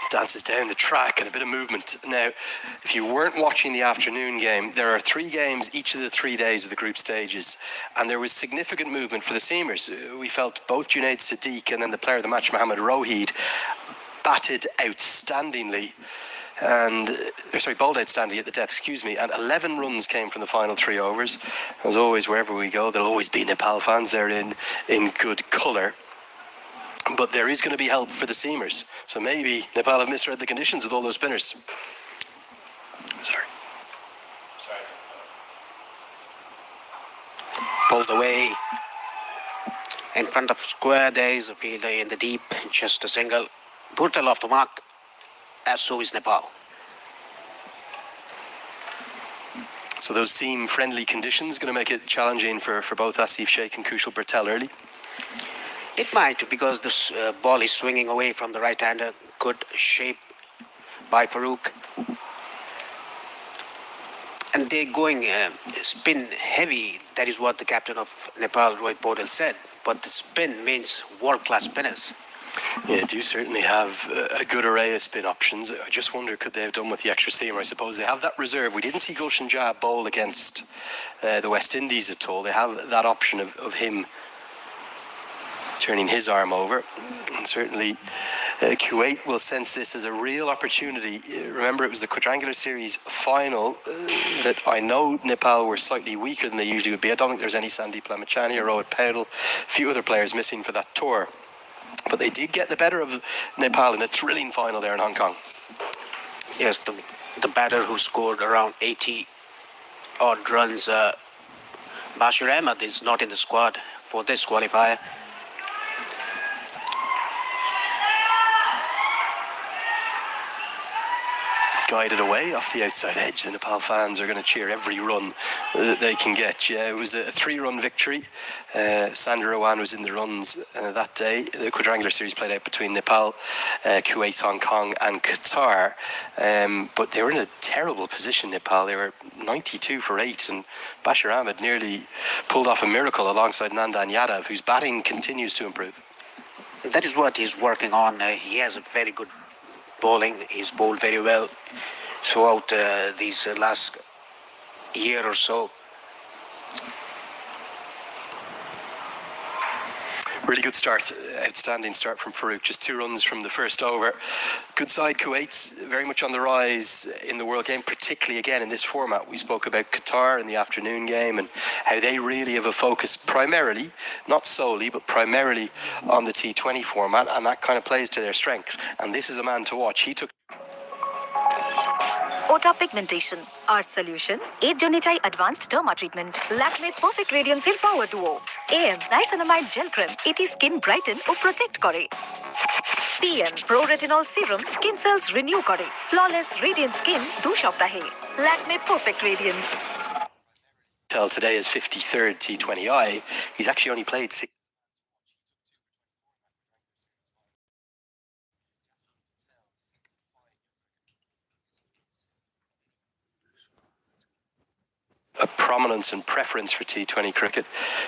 dances down the track and a bit of movement. Now, if you weren't watching the afternoon game, there are 3 games each of the 3 days of the group stages, and there was significant movement for the seamers. We felt both Junaid Sadiq and then the player of the match, Mohammed Rohid, batted outstandingly. And bowled outstandingly at the death, and 11 runs came from the final 3 overs. As always, wherever we go, there'll always be Nepal fans there in good colour. But there is going to be help for the seamers. So maybe Nepal have misread the conditions with all those spinners. Sorry. Pulled away. In front of square, there is a fielder in the deep, just a single. Brutal off the mark, as so is Nepal. So those seam-friendly conditions going to make it challenging for both Asif Sheikh and Kushal Patel early? It might, because this ball is swinging away from the right-hander. Good shape by Farooq. And they're going spin heavy. That is what the captain of Nepal, Rohit Paudel, said. But the spin means world-class spinners. Yeah, do certainly have a good array of spin options. I just wonder, could they have done with the extra seamer? I suppose they have that reserve. We didn't see Gulshan Jah bowl against the West Indies at all. They have that option of him turning his arm over. And certainly Kuwait will sense this as a real opportunity. Remember, it was the quadrangular series final that I know Nepal were slightly weaker than they usually would be. I don't think there's any Sandeep Lamachani or Rohit Paudel, a few other players missing for that tour. But they did get the better of Nepal in a thrilling final there in Hong Kong. Yes, the batter who scored around 80 odd runs, Bashir Ahmed, is not in the squad for this qualifier. Guided away off the outside edge. The Nepal fans are going to cheer every run that they can get. Yeah, it was a 3-run victory. Sander Rawan was in the runs that day. The quadrangular series played out between Nepal, Kuwait, Hong Kong and Qatar. But they were in a terrible position, Nepal. They were 92 for 8, and Bashir Ahmed nearly pulled off a miracle alongside Nandan Yadav, whose batting continues to improve. That is what he's working on. He has a very good bowling. He's bowled very well throughout these last year or so. Really good start, outstanding start from Farooq. Just 2 runs from the first over. Good side, Kuwait's very much on the rise in the World Game, particularly again in this format. We spoke about Qatar in the afternoon game and how they really have a focus primarily, not solely, but primarily on the T20 format, and that kind of plays to their strengths. And this is a man to watch. He took Ota pigmentation, our solution, 8 Jonitai Advanced Derma Treatment, Lakme Perfect Radiance Power Duo, AM Niacinamide Gel Cream, এটি skin brighten ও protect করে, PM Pro Retinol Serum skin cells renew করে, flawless radiant skin 2 সপ্তাহে, Lakme Perfect Radiance. Today is 53rd T20I. He's actually only played 6. A prominence and preference for T20 cricket.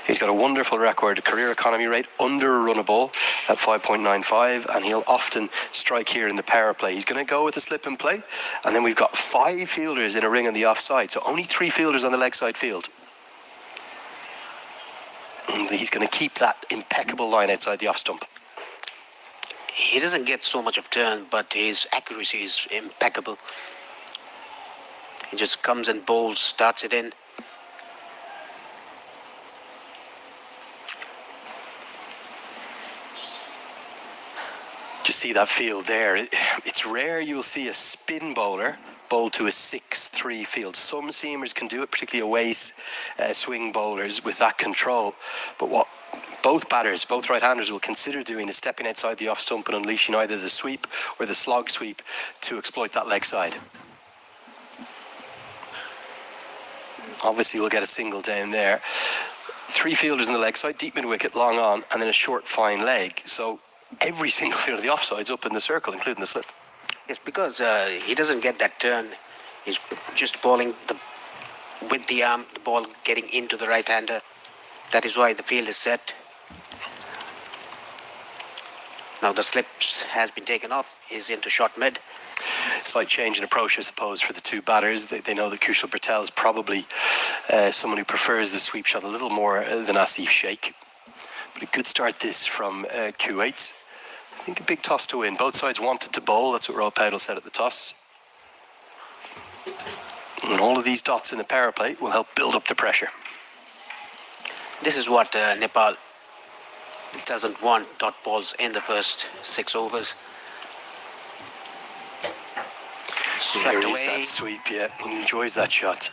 He's got a wonderful record, a career economy rate under a run a ball at 5.95, and he'll often strike here in the power play. He's going to go with the slip and play, and then we've got 5 fielders in a ring on the offside, so only 3 fielders on the leg side field. And he's going to keep that impeccable line outside the off stump. He doesn't get so much of turn, but his accuracy is impeccable. He just comes and bowls, starts it in. Just see that field there. It's rare you'll see a spin bowler bowl to a 6-3 field. Some seamers can do it, particularly away swing bowlers with that control. But what both batters, both right-handers will consider doing is stepping outside the off stump and unleashing either the sweep or the slog sweep to exploit that leg side. Obviously, we'll get a single down there. 3 fielders in the leg side, deep mid-wicket, long on, and then a short, fine leg. So every single field of the offside's up in the circle, including the slip. It's because he doesn't get that turn. He's just bowling with the arm, the ball getting into the right-hander. That is why the field is set. Now the slips has been taken off. He's into short mid. Slight change in approach, I suppose, for the two batters. They know that Kushal Patel is probably someone who prefers the sweep shot a little more than Asif Sheikh. But a good start this from Kuwait. I think a big toss to win. Both sides wanted to bowl. That's what Rob Powell said at the toss. And all of these dots in the power play will help build up the pressure. This is what Nepal doesn't want, dot balls in the first 6 overs. There is that sweep, yeah. He enjoys that shot.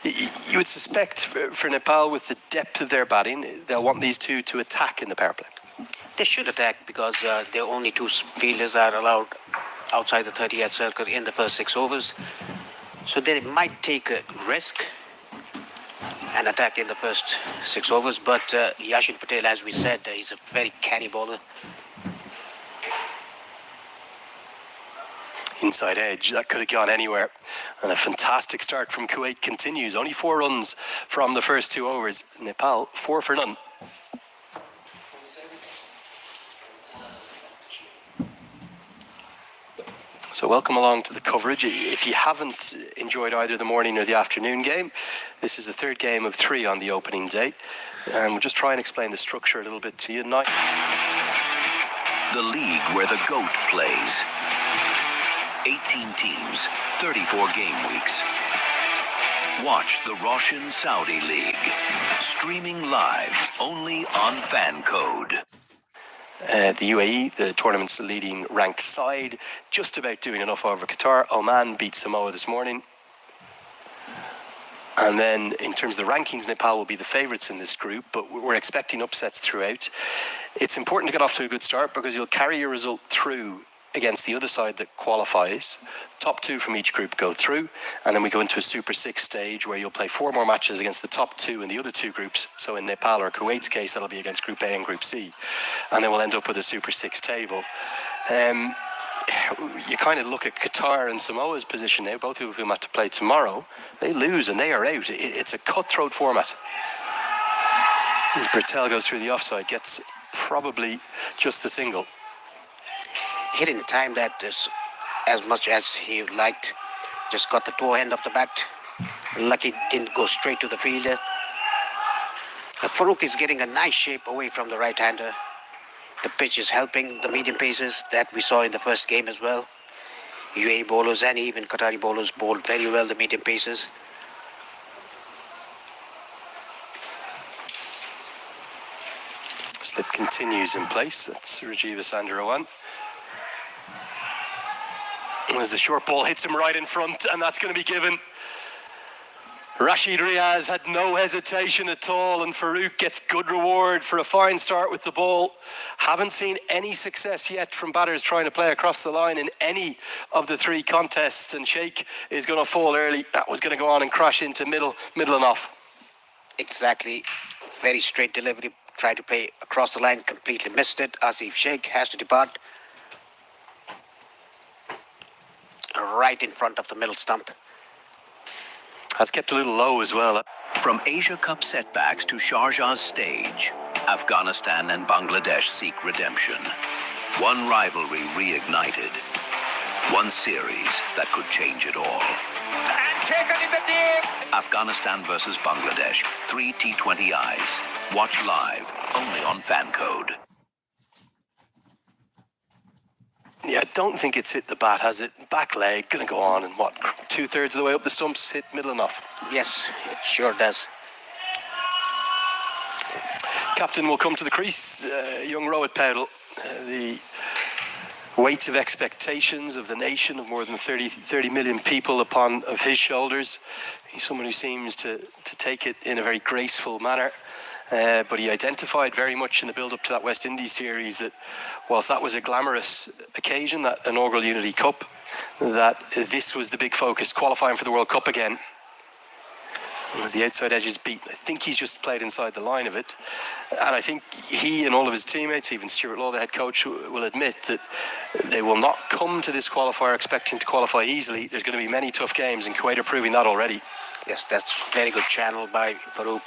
You would suspect for Nepal, with the depth of their batting, they'll want these two to attack in the power play. They should attack because their only 2 fielders are allowed outside the 30-yard circle in the first 6 overs. So they might take a risk and attack in the first 6 overs. But Yashin Patel, as we said, he's a very canny bowler. Inside edge, that could have gone anywhere. And a fantastic start from Kuwait continues. Only 4 runs from the first 2 overs. Nepal, 4 for none. So welcome along to the coverage. If you haven't enjoyed either the morning or the afternoon game, this is the 3rd game of 3 on the opening day. And we'll just try and explain the structure a little bit to you now. The league where the GOAT plays. 18 teams, 34 game weeks. Watch the Russian Saudi League. Streaming live only on Fan Code. The UAE, the tournament's leading ranked side, just about doing enough over Qatar. Oman beat Samoa this morning. And then in terms of the rankings, Nepal will be the favourites in this group, but we're expecting upsets throughout. It's important to get off to a good start because you'll carry your result through against the other side that qualifies. Top 2 from each group go through, and then we go into a Super 6 stage where you'll play 4 more matches against the top 2 in the other 2 groups. So in Nepal or Kuwait's case, that'll be against Group A and Group C. And then we'll end up with a Super 6 table. You kind of look at Qatar and Samoa's position now, both of whom have to play tomorrow. They lose and they are out. It's a cutthroat format. As Bertel goes through the offside, gets probably just the single. He didn't time that as much as he liked. Just got the toe end of the bat. Lucky didn't go straight to the fielder. Farooq is getting a nice shape away from the right-hander. The pitch is helping the medium paces that we saw in the first game as well. UAE bowlers and even Qatari bowlers bowled very well the medium paces. Slip continues in place. That's Rajiv Sandarawan. As the short ball hits him right in front, and that's going to be given. Rashid Riaz had no hesitation at all, and Farooq gets good reward for a fine start with the ball. Haven't seen any success yet from batters trying to play across the line in any of the 3 contests, and Sheikh is going to fall early. That was going to go on and crash into middle and off. Exactly. Very straight delivery. Tried to play across the line, completely missed it. Asif Sheikh has to depart. Right in front of the middle stump. Has kept a little low as well. From Asia Cup setbacks to Sharjah's stage, Afghanistan and Bangladesh seek redemption. One rivalry reignited. One series that could change it all. And taken in the deep. Afghanistan versus Bangladesh. 3 T20Is. Watch live only on Fan Code. Yeah, I don't think it's hit the bat, has it? Back leg, going to go on, and what, 2/3 of the way up the stumps, hit middle and off. Yes, it sure does. Captain will come to the crease, young Rohit Paudel. The weight of expectations of the nation of more than 30 million people of his shoulders. He's someone who seems to take it in a very graceful manner. But he identified very much in the build-up to that West Indies series that whilst that was a glamorous occasion, that inaugural Unity Cup, that this was the big focus, qualifying for the World Cup again. As the outside edge is beaten, I think he's just played inside the line of it. And I think he and all of his teammates, even Stuart Law, the head coach, will admit that they will not come to this qualifier expecting to qualify easily. There's going to be many tough games, and Kuwait are proving that already. Yes, that's very good channel by Farooq.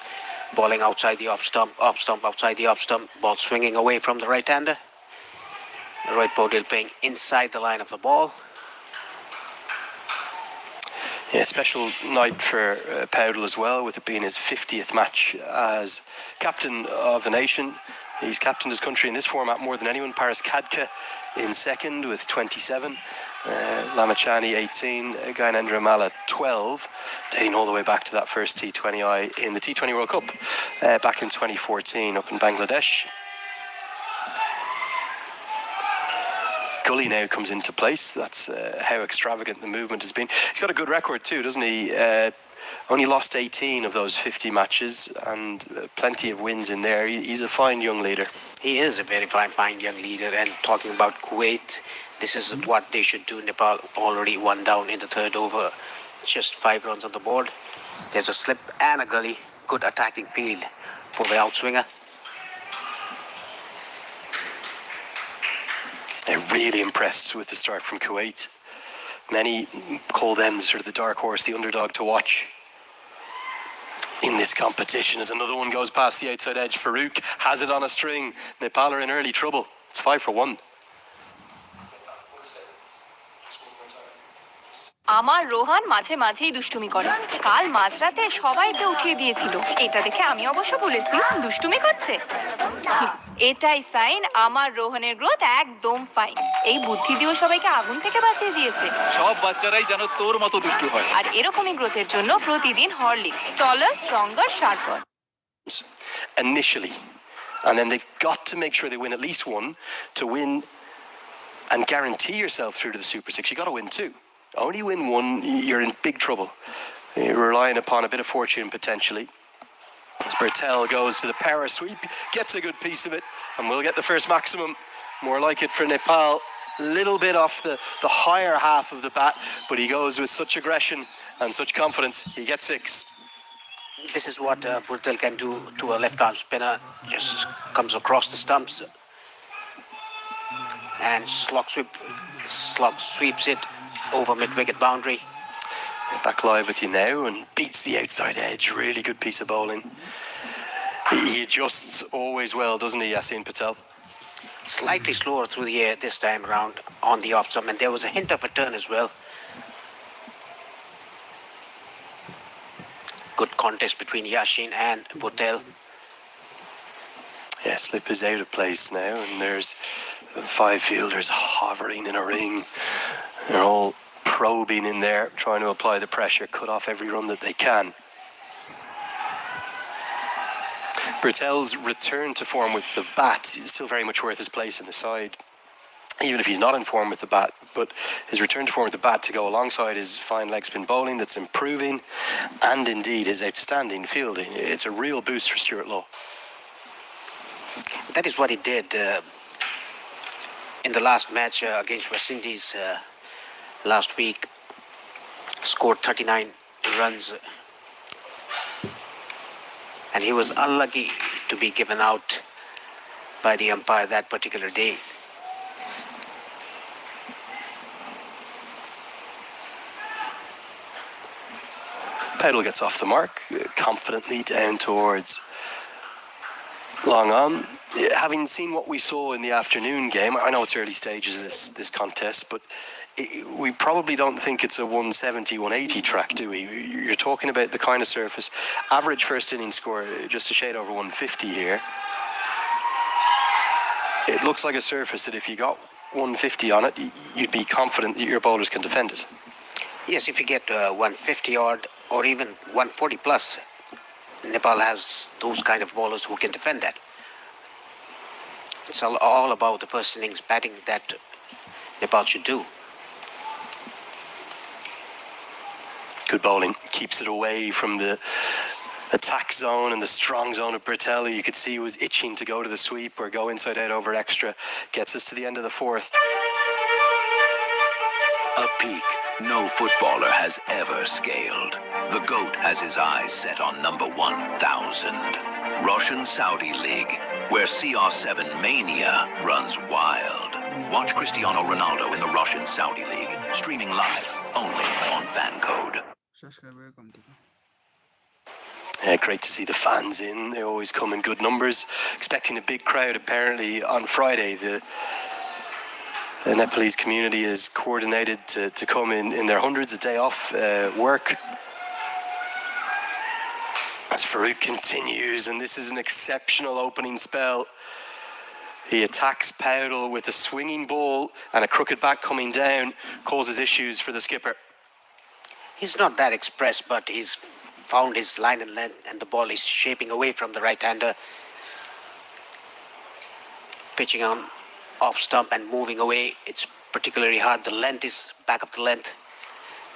Bowling outside the off stump, outside the off stump, ball swinging away from the right-hander. Rohit Paudel playing inside the line of the ball. Yeah, special night for Paudel as well, with it being his 50th match as captain of the nation. He's captained his country in this format more than anyone. Paris Kadka in second with 27. Lamachani 18, Gyanendra Malla 12, dating all the way back to that first T20I in the T20 World Cup back in 2014 up in Bangladesh. Gully now comes into place. That's how extravagant the movement has been. He's got a good record too, doesn't he? Only lost 18 of those 50 matches and plenty of wins in there. He's a fine young leader. He is a very fine young leader. And talking about Kuwait, this is what they should do. Nepal already one down in the third over. Just 5 runs on the board. There's a slip and a gully. Good attacking field for the outswinger. They're really impressed with the start from Kuwait. Many call them sort of the dark horse, the underdog to watch in this competition. As another one goes past the outside edge, Farouk has it on a string. Nepal are in early trouble. It's 5 for 1. আমার রোহান মাঝে মাঝেই দুষ্টুমি করে। কাল মাঝরাতে সবাইকে উঠিয়ে দিয়েছিল। এটা দেখে আমি অবশ্য বলেছি দুষ্টুমি করছে। এটাই সাইন আমার রোহানের গ্রোথ একদম ফাইন। এই বুদ্ধি দিয়েও সবাইকে আগুন থেকে বাঁচিয়ে দিয়েছে। সব বাচ্চারাই যেন তোর মতো দুষ্টু হয়। আর এরকমই গ্রোথের জন্য প্রতিদিন Horlicks, taller, stronger, sharper. Initially, and then they've got to make sure they win at least one to win and guarantee yourself through to the Super 6. You got to win 2. Only win 1, you're in big trouble. You're relying upon a bit of fortune potentially. As Bertel goes to the power sweep, gets a good piece of it, and will get the first maximum. More like it for Nepal. Little bit off the higher half of the bat, but he goes with such aggression and such confidence. He gets 6. This is what Bertel can do to a left-arm spinner. Just comes across the stumps and slog sweeps it over mid-wicket boundary. Back live with you now and beats the outside edge. Really good piece of bowling. He adjusts always well, doesn't he, Yasin Patel? Slightly slower through the air this time around on the off-stump, and there was a hint of a turn as well. Good contest between Yasin and Patel. Yeah, slip is out of place now, and there's 5 fielders hovering in a ring. They're all probing in there, trying to apply the pressure, cut off every run that they can. Bertel's return to form with the bat is still very much worth his place in the side, even if he's not in form with the bat. But his return to form with the bat to go alongside his fine leg spin bowling that's improving, and indeed his outstanding fielding. It's a real boost for Stuart Law. That is what he did in the last match against West Indies last week. Scored 39 runs. And he was unlucky to be given out by the umpire that particular day. Paudel gets off the mark, confidently down towards long on. Having seen what we saw in the afternoon game, I know it's early stages of this contest, but we probably don't think it's a 170, 180 track, do we? You're talking about the kind of surface. Average first inning score, just a shade over 150 here. It looks like a surface that if you got 150 on it, you'd be confident that your bowlers can defend it. Yes, if you get 150 odd or even 140 plus, Nepal has those kind of bowlers who can defend that. It's all about the first innings batting that Nepal should do. Good bowling, keeps it away from the attack zone and the strong zone of Bertel. You could see he was itching to go to the sweep or go inside out over extra. Gets us to the end of the 4th. A peak no footballer has ever scaled. The GOAT has his eyes set on number 1,000. Russian-Saudi League, where CR7 mania runs wild. Watch Cristiano Ronaldo in the Russian-Saudi League, streaming live only on FanCode. Yeah, great to see the fans in. They always come in good numbers. Expecting a big crowd apparently on Friday. The The Nepalese community is coordinated to come in their hundreds a day off work. As Farouk continues, and this is an exceptional opening spell. He attacks Powdle with a swinging ball, and a crooked back coming down causes issues for the skipper. He's not that expressed, but he's found his line and length, and the ball is shaping away from the right-hander. Pitching on off stump and moving away. It's particularly hard. The length is back of the length.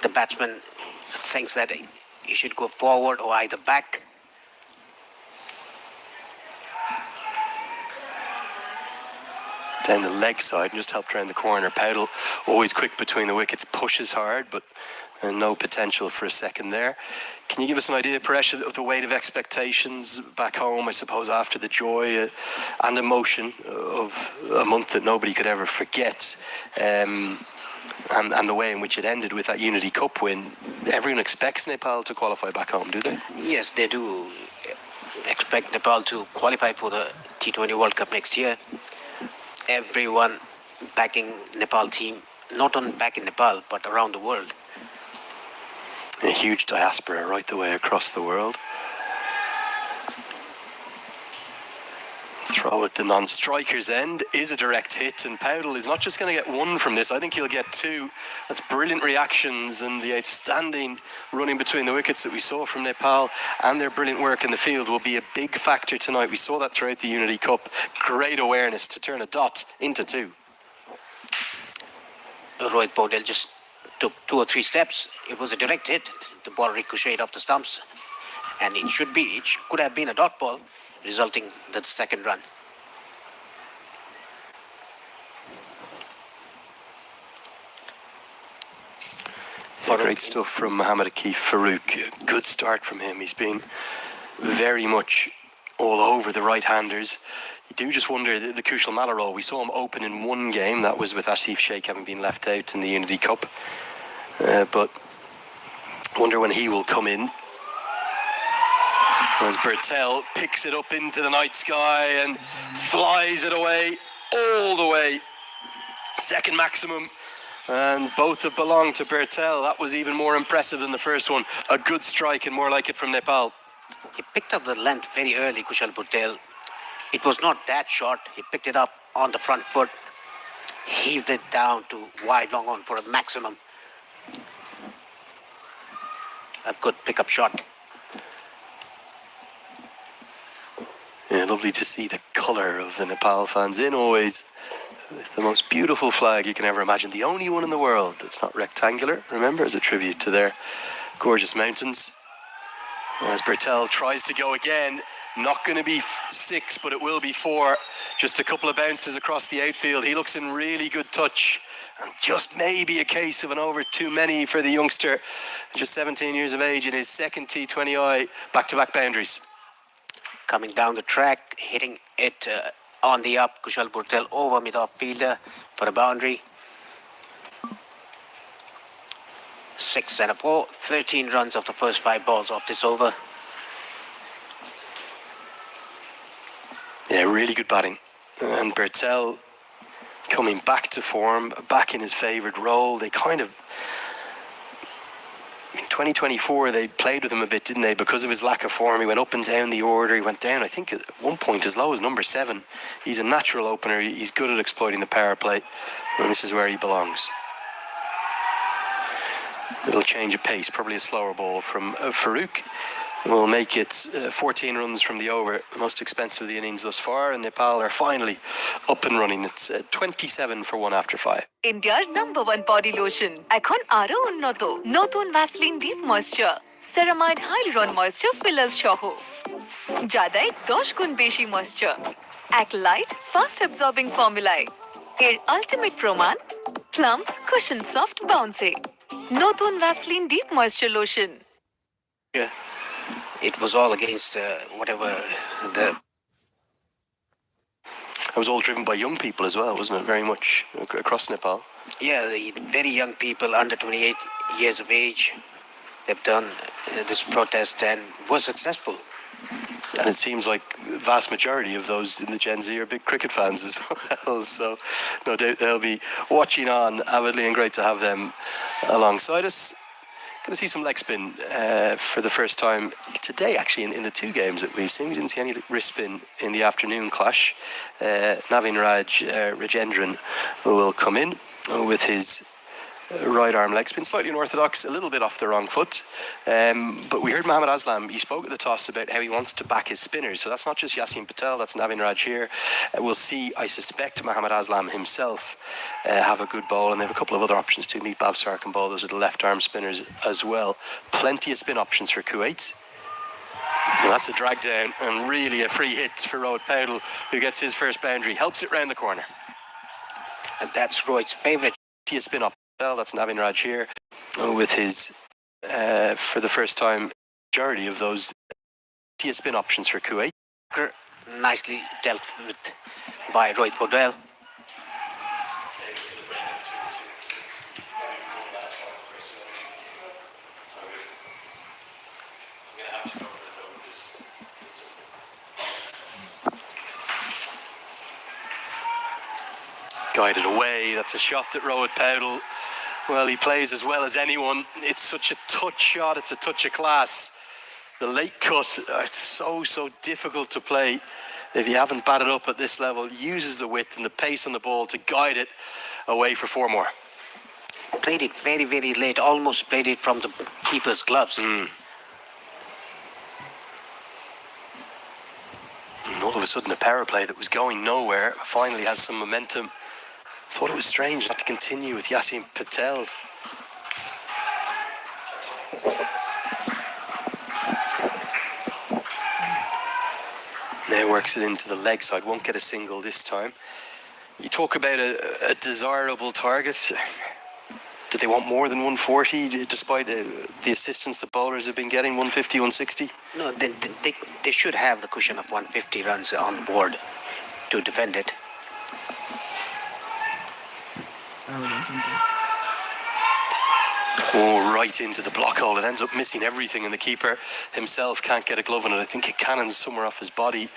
The batsman thinks that he should go forward or either back. Down the leg side and just helped around the corner. Powdle always quick between the wickets, pushes hard, but no potential for a second there. Can you give us an idea, Paresh, of the weight of expectations back home, I suppose, after the joy and emotion of a month that nobody could ever forget, and the way in which it ended with that Unity Cup win? Everyone expects Nepal to qualify back home, do they? Yes, they do expect Nepal to qualify for the T20 World Cup next year. Everyone backing Nepal team, not only back in Nepal, but around the world. A huge diaspora right the way across the world. Throw at the non-striker's end is a direct hit, and Powdle is not just going to get one from this, I think he'll get two. That's brilliant reactions, and the outstanding running between the wickets that we saw from Nepal and their brilliant work in the field will be a big factor tonight. We saw that throughout the Unity Cup. Great awareness to turn a dot into two. Rohit Paudel just took 2 or 3 steps. It was a direct hit. The ball ricocheted off the stumps, and it could have been a dot ball, resulting in the second run. Great stuff from Mohammad Akif Farouk. Good start from him. He's been very much all over the right-handers. You do just wonder, the Kushal Malarol, we saw him open in one game, that was with Asif Sheikh having been left out in the Unity Cup. But wonder when he will come in. As Bertel picks it up into the night sky and flies it away, all the way. Second maximum. And both have belonged to Bertel. That was even more impressive than the first one. A good strike and more like it from Nepal. He picked up the length very early, Kushal Patel. It was not that short. He picked it up on the front foot, heaved it down to wide long on for a maximum. A good pickup shot. Yeah, lovely to see the colour of the Nepal fans in always. With the most beautiful flag you can ever imagine. The only one in the world that's not rectangular, remember, as a tribute to their gorgeous mountains. As Bertel tries to go again, not going to be 6, but it will be 4. Just a couple of bounces across the outfield. He looks in really good touch. And just maybe a case of an over too many for the youngster. Just 17 years of age in his second T20I, back-to-back boundaries. Coming down the track, hitting it on the up, Kushal Patel over mid-off fielder for a boundary. 6 and a 4, 13 runs of the first 5 balls of this over. Yeah, really good batting. And Bertel coming back to form, back in his favoured role. They kind of, in 2024, they played with him a bit, didn't they? Because of his lack of form, he went up and down the order. He went down, I think, at one point as low as number 7. He's a natural opener. He's good at exploiting the power play. And this is where he belongs. Little change of pace, probably a slower ball from Farouk. Will make it 14 runs from the over, the most expensive of the innings thus far, and Nepal are finally up and running. It's 27 for 1 after 5. India's #1 body lotion. এখন আরো উন্নত নতুন Vaseline deep moisture ceramide hyaluron moisture fillers সহ যা দেয় 10 গুণ বেশি moisture এক লাইট ফাস্ট অ্যাবজর্বিং ফর্মুলায় এর আলটিমেট প্রমাণ প্লাম্প কুশন সফট বাউন্সে নতুন Vaseline deep moisture lotion. Yeah. It was all against whatever the... It was all driven by young people as well, wasn't it? Very much across Nepal. Yeah, the very young people under 28 years of age. They've done this protest and were successful. And it seems like the vast majority of those in the Gen Z are big cricket fans as well. So no doubt they'll be watching on avidly, and great to have them alongside us. Going to see some leg spin for the first time today, actually, in the two games that we've seen. We didn't see any wrist spin in the afternoon clash. Navin Rajendran will come in with his right arm leg spin, slightly unorthodox, a little bit off the wrong foot. But we heard Mohammad Aslam, he spoke at the toss about how he wants to back his spinners. So that's not just Yasin Patel, that's Navin Raj here. We'll see, I suspect, Mohammad Aslam himself have a good ball, and they have a couple of other options too. Meet Babsar can bowl, those are the left arm spinners as well. Plenty of spin options for Kuwait. Well, that's a drag down, and really a free hit for Rohit Paudel, who gets his first boundary, helps it round the corner. And that's Rohit's favourite. Spin up. That's Navin Raj here with his, for the first time, majority of those spin options for Kuwait. Nicely dealt with by Rohit Paudel. Guided away, that's a shot that Rohit Paudel, well, he plays as well as anyone. It's such a touch shot, it's a touch of class. The late cut, it's so difficult to play if you haven't batted up at this level. Uses the width and the pace on the ball to guide it away for four more. Played it very, very late, almost played it from the keeper's gloves. And all of a sudden a power play that was going nowhere finally has some momentum. Thought it was strange not to continue with Yasin Patel. Now works it into the leg side, won't get a single this time. You talk about a desirable target. Did they want more than 140 despite the assistance the bowlers have been getting, 150, 160? No, they should have the cushion of 150 runs on the board to defend it. Oh, right into the block hole. It ends up missing everything, and the keeper himself can't get a glove on it. I think it cannons somewhere off his body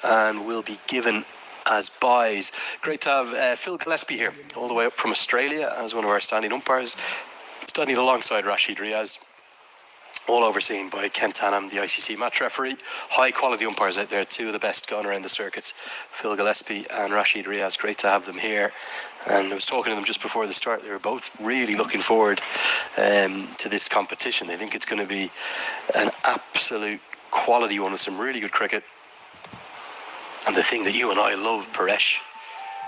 and will be given as buys. Great to have Phil Gillespie here, all the way up from Australia, as one of our standing umpires, standing alongside Rashid Riaz. All overseen by Ken Tanham, the ICC match referee. High quality umpires out there, two of the best going around the circuits, Phil Gillespie and Rashid Riaz. Great to have them here. And I was talking to them just before the start. They were both really looking forward to this competition. They think it's going to be an absolute quality one with some really good cricket. And the thing that you and I love, Paresh,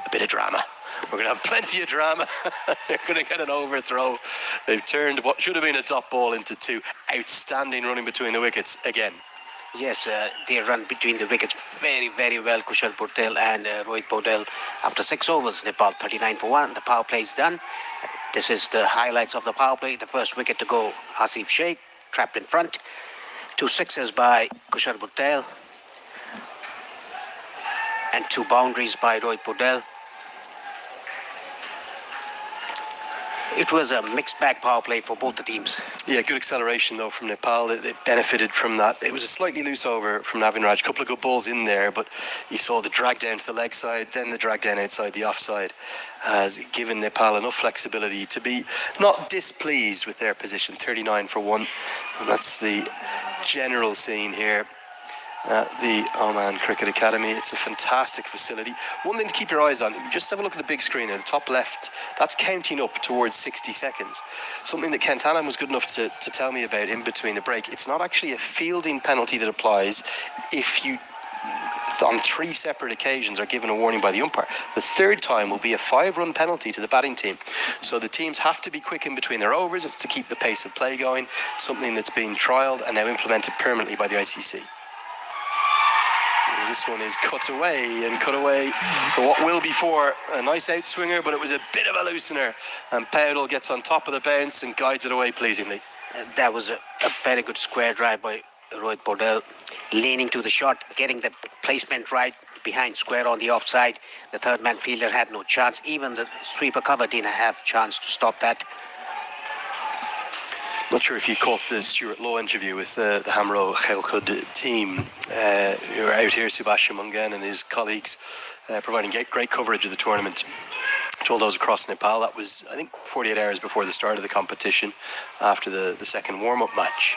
a bit of drama. We're going to have plenty of drama. They're going to get an overthrow. They've turned what should have been a top ball into two. Outstanding running between the wickets again. Yes, they run between the wickets very, very well, Kushal Patel and Rohit Paudel. After 6 overs, Nepal 39 for 1. The power play is done. This is the highlights of the power play. The first wicket to go, Asif Sheikh, trapped in front. 2 sixes by Kushal Patel. And 2 boundaries by Rohit Paudel. It was a mixed bag power play for both the teams. Yeah, good acceleration though from Nepal. They benefited from that. It was a slightly loose over from Navin Raj. A couple of good balls in there, but you saw the drag down to the leg side, then the drag down outside the offside has given Nepal enough flexibility to be not displeased with their position. 39 for 1, and that's the general scene here at the Oman Cricket Academy. It's a fantastic facility. One thing to keep your eyes on, just have a look at the big screen there, the top left. That's counting up towards 60 seconds. Something that Ken Tanham was good enough to tell me about in between the break. It's not actually a fielding penalty that applies if you, on 3 separate occasions, are given a warning by the umpire. The third time will be a 5-run penalty to the batting team. So the teams have to be quick in between their overs. It's to keep the pace of play going, something that's being trialled and now implemented permanently by the ICC. This one is cut away for what will be for a nice outswinger, but it was a bit of a loosener, and Paudel gets on top of the bounce and guides it away pleasingly. That was a very good square drive by Rohit Paudel, leaning to the shot, getting the placement right behind square on the offside. The third man fielder had no chance. Even the sweeper cover didn't have chance to stop that. Not sure if you caught the Stuart Law interview with the Hamro Khelkhud team who are out here, Sebastian Mungan and his colleagues, providing great coverage of the tournament to all those across Nepal. That was, I think, 48 hours before the start of the competition, after the second warm-up match.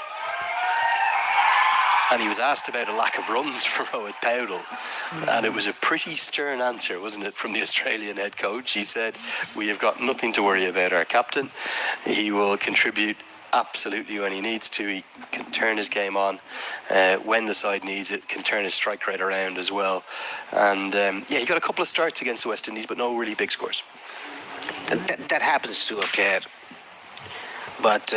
And he was asked about a lack of runs for Rohit Paudel, and it was a pretty stern answer, wasn't it, from the Australian head coach. He said, "We have got nothing to worry about our captain. He will contribute absolutely when he needs to. He can turn his game on when the side needs it, can turn his strike rate around as well." And he got a couple of starts against the West Indies, but no really big scores. And that happens to a player. But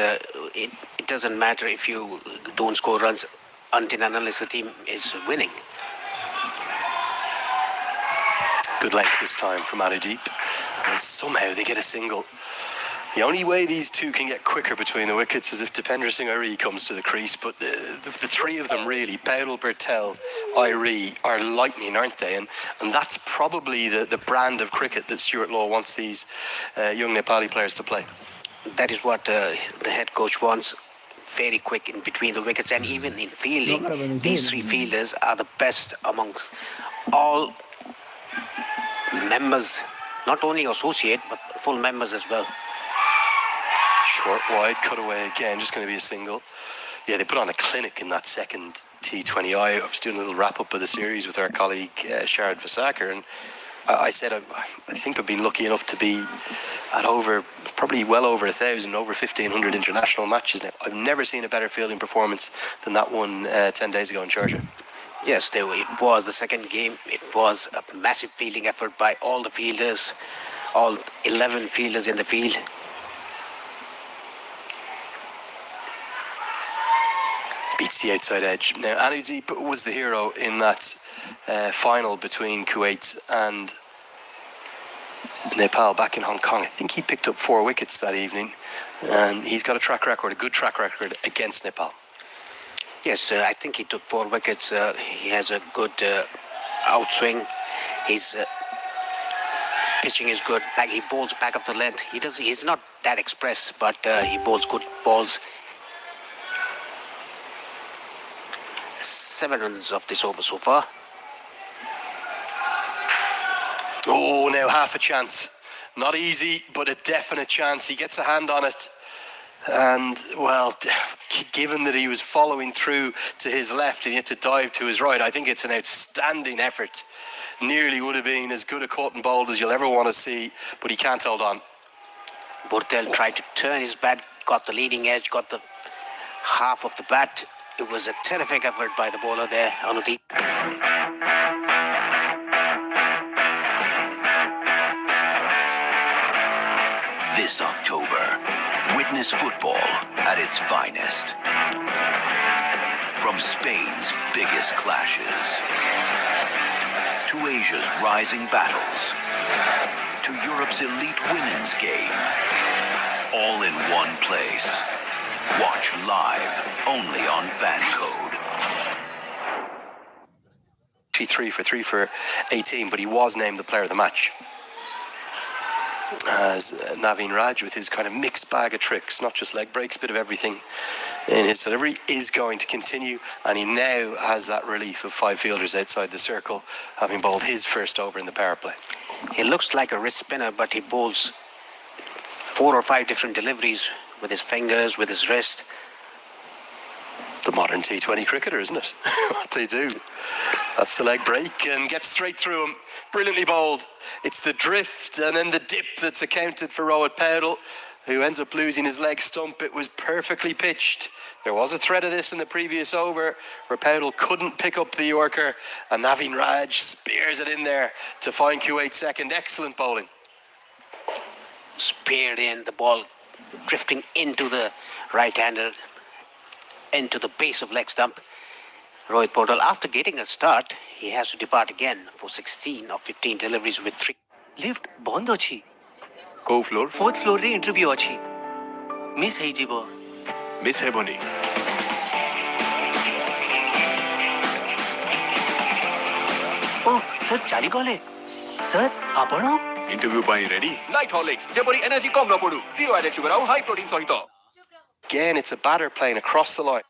it doesn't matter if you don't score runs until and unless the team is winning. Good length this time from Anudeep, and somehow they get a single. The only way these two can get quicker between the wickets is if Dipendra Singh Airee comes to the crease, but the three of them really, Paudel, Bertel, Airee, are lightning, aren't they? And that's probably the brand of cricket that Stuart Law wants these young Nepali players to play. That is what the head coach wants. Very quick in between the wickets, and even in fielding, these three fielders are the best amongst all members, not only associate but full members as well. Short, wide, cut away again, just going to be a single. Yeah, they put on a clinic in that second T20. I was doing a little wrap-up of the series with our colleague Sharad Vasaker, and I said I think I've been lucky enough to be at probably well over 1,000, over 1,500 international matches now. I've never seen a better fielding performance than that one 10 days ago in Sharjah. Yes, it was the second game. It was a massive fielding effort by all the fielders, all 11 fielders in the field. Beats the outside edge. Now, Anudeep was the hero in that final between Kuwait and Nepal back in Hong Kong. I think he picked up 4 wickets that evening, and he's got a good track record against Nepal. Yes, I think he took 4 wickets. He has a good outswing. His pitching is good. Like, he bowls back up the length. He's not that express, but he bowls good balls. 7 runs of this over so far. Oh, now half a chance. Not easy, but a definite chance. He gets a hand on it. And, well, given that he was following through to his left and he had to dive to his right, I think it's an outstanding effort. Nearly would have been as good a caught and bowled as you'll ever want to see, but he can't hold on. Bertel tried to turn his bat, got the leading edge, got the half of the bat. It was a terrific effort by the bowler there, Anudeep. This October, witness football at its finest. From Spain's biggest clashes, to Asia's rising battles, to Europe's elite women's game, all in one place. Watch live only on FanCode. 3 for 3 for 18, but he was named the player of the match. As Naveen Raj, with his kind of mixed bag of tricks, not just leg breaks, bit of everything in his delivery, is going to continue, and he now has that relief of 5 fielders outside the circle, having bowled his first over in the power play. He looks like a wrist spinner, but he bowls 4 or 5 different deliveries with his fingers, with his wrist. The modern T20 cricketer, isn't it? What they do. That's the leg break, and gets straight through him. Brilliantly bowled. It's the drift and then the dip that's accounted for Rohit Paudel, who ends up losing his leg stump. It was perfectly pitched. There was a threat of this in the previous over, where Paudel couldn't pick up the Yorker, and Naveen Raj spears it in there to find Kuwait second. Excellent bowling. Speared in, the ball drifting into the right-hander, into the base of leg stump. Rohit Paudel, after getting a start, he has to depart again for 16 of 15 deliveries with 3. Lift बंद अछि को floor 4th floor रे interview अछि miss हेइ जीवो miss हेबोनी ओ sir चाली गले sir आपण इंटरव्यू पाई रेडी नाइट हॉर्लिक्स जेपरी एनर्जी कम न पडु जीरो एडेड सुगर आउ हाई प्रोटीन सहित Again, it's a batter playing across the line.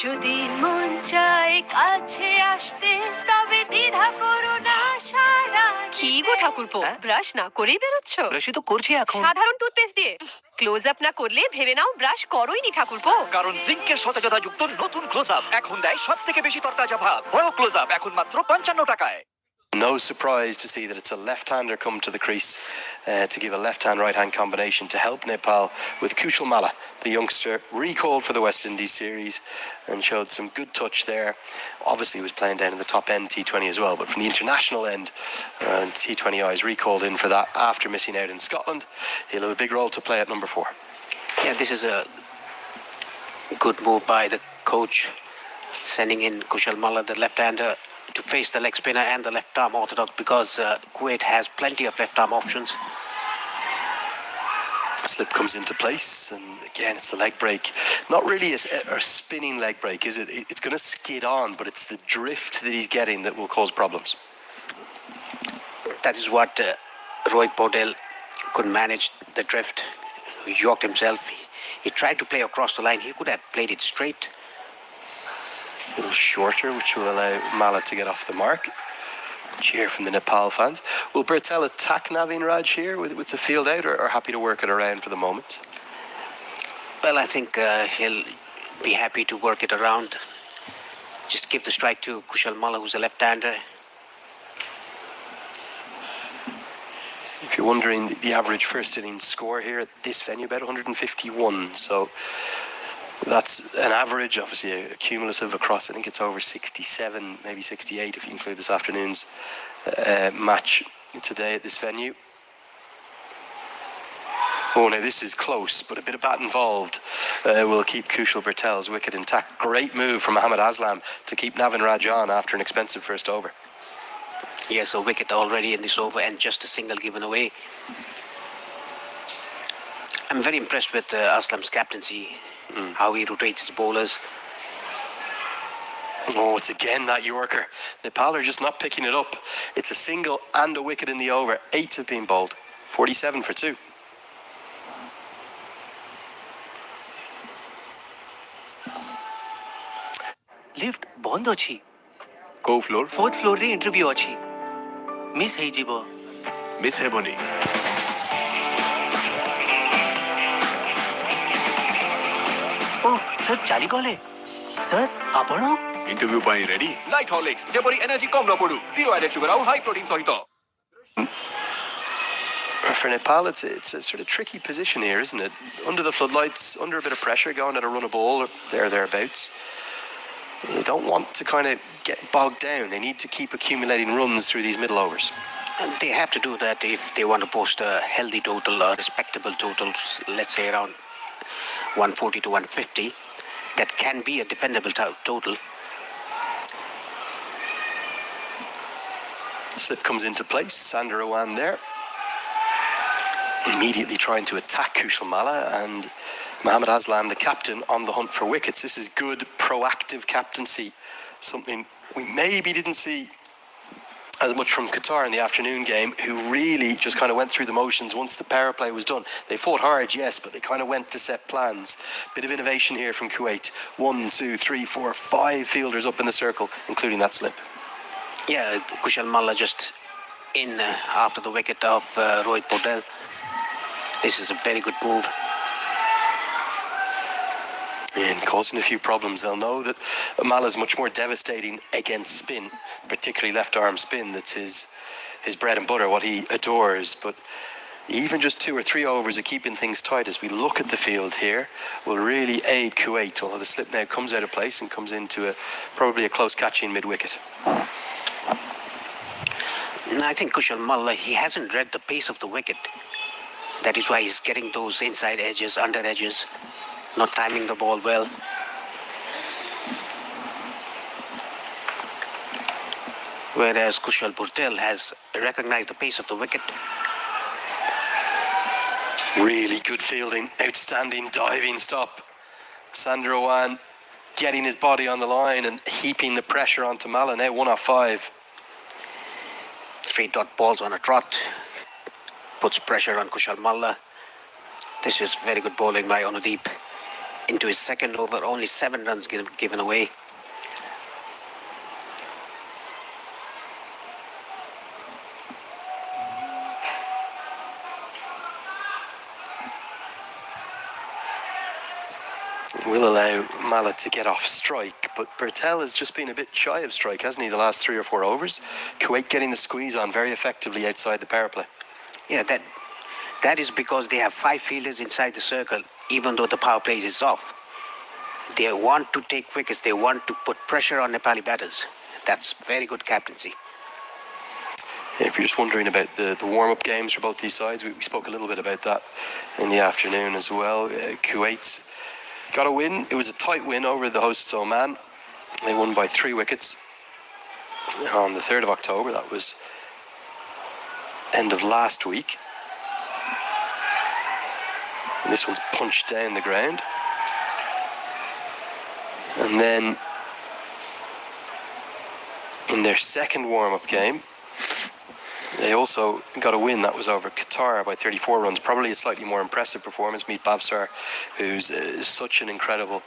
যদি মন চায় কাছে আসতে তবে দ্বিধা করো না সারা কি গো ঠাকুরপো ব্রাশ না করেই বেরোচ্ছ ব্রাশই তো করছি এখন। সাধারণ টুথপেস্ট দিয়ে ক্লোজ আপ না করলে ভেবে নাও ব্রাশ করোইনি ঠাকুরপো কারণ জিঙ্কের সতেজতা যুক্ত নতুন ক্লোজ আপ এখন দেয় সব থেকে বেশি তরতাজা ভাব। বড় ক্লোজ আপ এখন মাত্র 55 টাকায়। No surprise to see that it's a left-hander come to the crease to give a left-hand right-hand combination to help Nepal with Kushal Malla, the youngster recalled for the West Indies series and showed some good touch there. Obviously was playing down in the top end T20 as well, but from the international end, T20I is recalled in for that after missing out in Scotland. He'll have a big role to play at number 4. Yeah, this is a good move by the coach, sending in Kushal Malla, the left-hander, to face the leg spinner and the left-arm orthodox because Kuwait has plenty of left-arm options. Slip comes into place, and again, it's the leg break. Not really a spinning leg break, is it? It's going to skid on, but it's the drift that he's getting that will cause problems. That is what Rohit Paudel could manage, the drift. He yorked himself. He tried to play across the line. He could have played it straight. A little shorter, which will allow Malla to get off the mark. Cheer from the Nepal fans. Will Bertel attack Navin Raj here with the field out, or happy to work it around for the moment? Well, I think he'll be happy to work it around. Just give the strike to Kushal Malla, who's a left-hander. If you're wondering, the average first innings score here at this venue, about 151. So that's an average, obviously a cumulative across, I think it's over 67, maybe 68 if you include this afternoon's match today at this venue. Oh, now this is close, but a bit of bat involved will keep Kushal Bertel's wicket intact. Great move from Mohammad Aslam to keep Navin Raj on after an expensive first over. Yes, a wicket already in this over and just a single given away. I'm very impressed with Aslam's captaincy, how he rotates his bowlers. Oh, it's again that Yorker. Nepal are just not picking it up. It's a single and a wicket in the over. 8 have been bowled. 47 for 2. Lift বন্ধ ଅଛି। କୋଉ floor? 4th ଫ୍ଲୋରରେ interview ଅଛି। Miss ହେଇଯିବ। Miss ହେବନି। ଓ sir ଚାଲିଗଲେ। Sir ଆପଣ? Interview ପାଇଁ ready? Light Horlicks ଯେପରି ଏନର୍ଜି କମ୍ ନ ପଡୁ। ଜିରୋ ଆଡେଡ୍ ସୁଗର ଆଉ ହାଇ ପ୍ରୋଟିନ୍ ସହିତ। For Nepal, it's a sort of tricky position here, isn't it? Under the floodlights, under a bit of pressure, going at a run of ball, thereabouts. They don't want to kind of get bogged down. They need to keep accumulating runs through these middle overs. And they have to do that if they want to post a healthy total or respectable totals, let's say around 140 to 150. That can be a defendable total. Slip comes into place. Sander Awan there. Immediately trying to attack Kushal Malla, and Mohammad Aslam, the captain, on the hunt for wickets. This is good, proactive captaincy. Something we maybe didn't see as much from Qatar in the afternoon game, who really just kind of went through the motions once the power play was done. They fought hard, yes, but they kind of went to set plans. Bit of innovation here from Kuwait. 1, 2, 3, 4, 5 fielders up in the circle, including that slip. Yeah, Kushal Malla just in after the wicket of Rohit Paudel. This is a very good move. And causing a few problems. They'll know that Malla is much more devastating against spin, particularly left-arm spin. That's his bread and butter, what he adores. But even just 2 or 3 overs of keeping things tight as we look at the field here will really aid Kuwait, although the slip now comes out of place and comes into probably a close catching mid-wicket. I think Kushal Malla, he hasn't read the pace of the wicket. That is why he's getting those inside edges, under edges, not timing the ball well. Whereas Kushal Paudel has recognized the pace of the wicket. Really good fielding, outstanding diving stop. Sander Awan getting his body on the line and heaping the pressure onto Malla. Now 1 off 5. 3 dot balls on a trot. Puts pressure on Kushal Malla. This is very good bowling by Anudeep. into his second over, only 7 runs given away. Will allow Mallet to get off strike, but Bertel has just been a bit shy of strike, hasn't he, the last 3 or 4 overs? Kuwait getting the squeeze on very effectively outside the power play. Yeah, that is because they have 5 fielders inside the circle, even though the power play is off. They want to take wickets. They want to put pressure on Nepali batters. That's very good captaincy. If you're just wondering about the warm-up games for both these sides, we spoke a little bit about that in the afternoon as well. Kuwait's got a win. It was a tight win over the hosts Oman. They won by 3 wickets on the 3rd of October. That was end of last week. And this one's punched down the ground. And then in their second warm-up game, they also got a win. That was over Qatar by 34 runs. Probably a slightly more impressive performance. Meet Bavsar, who's such an incredible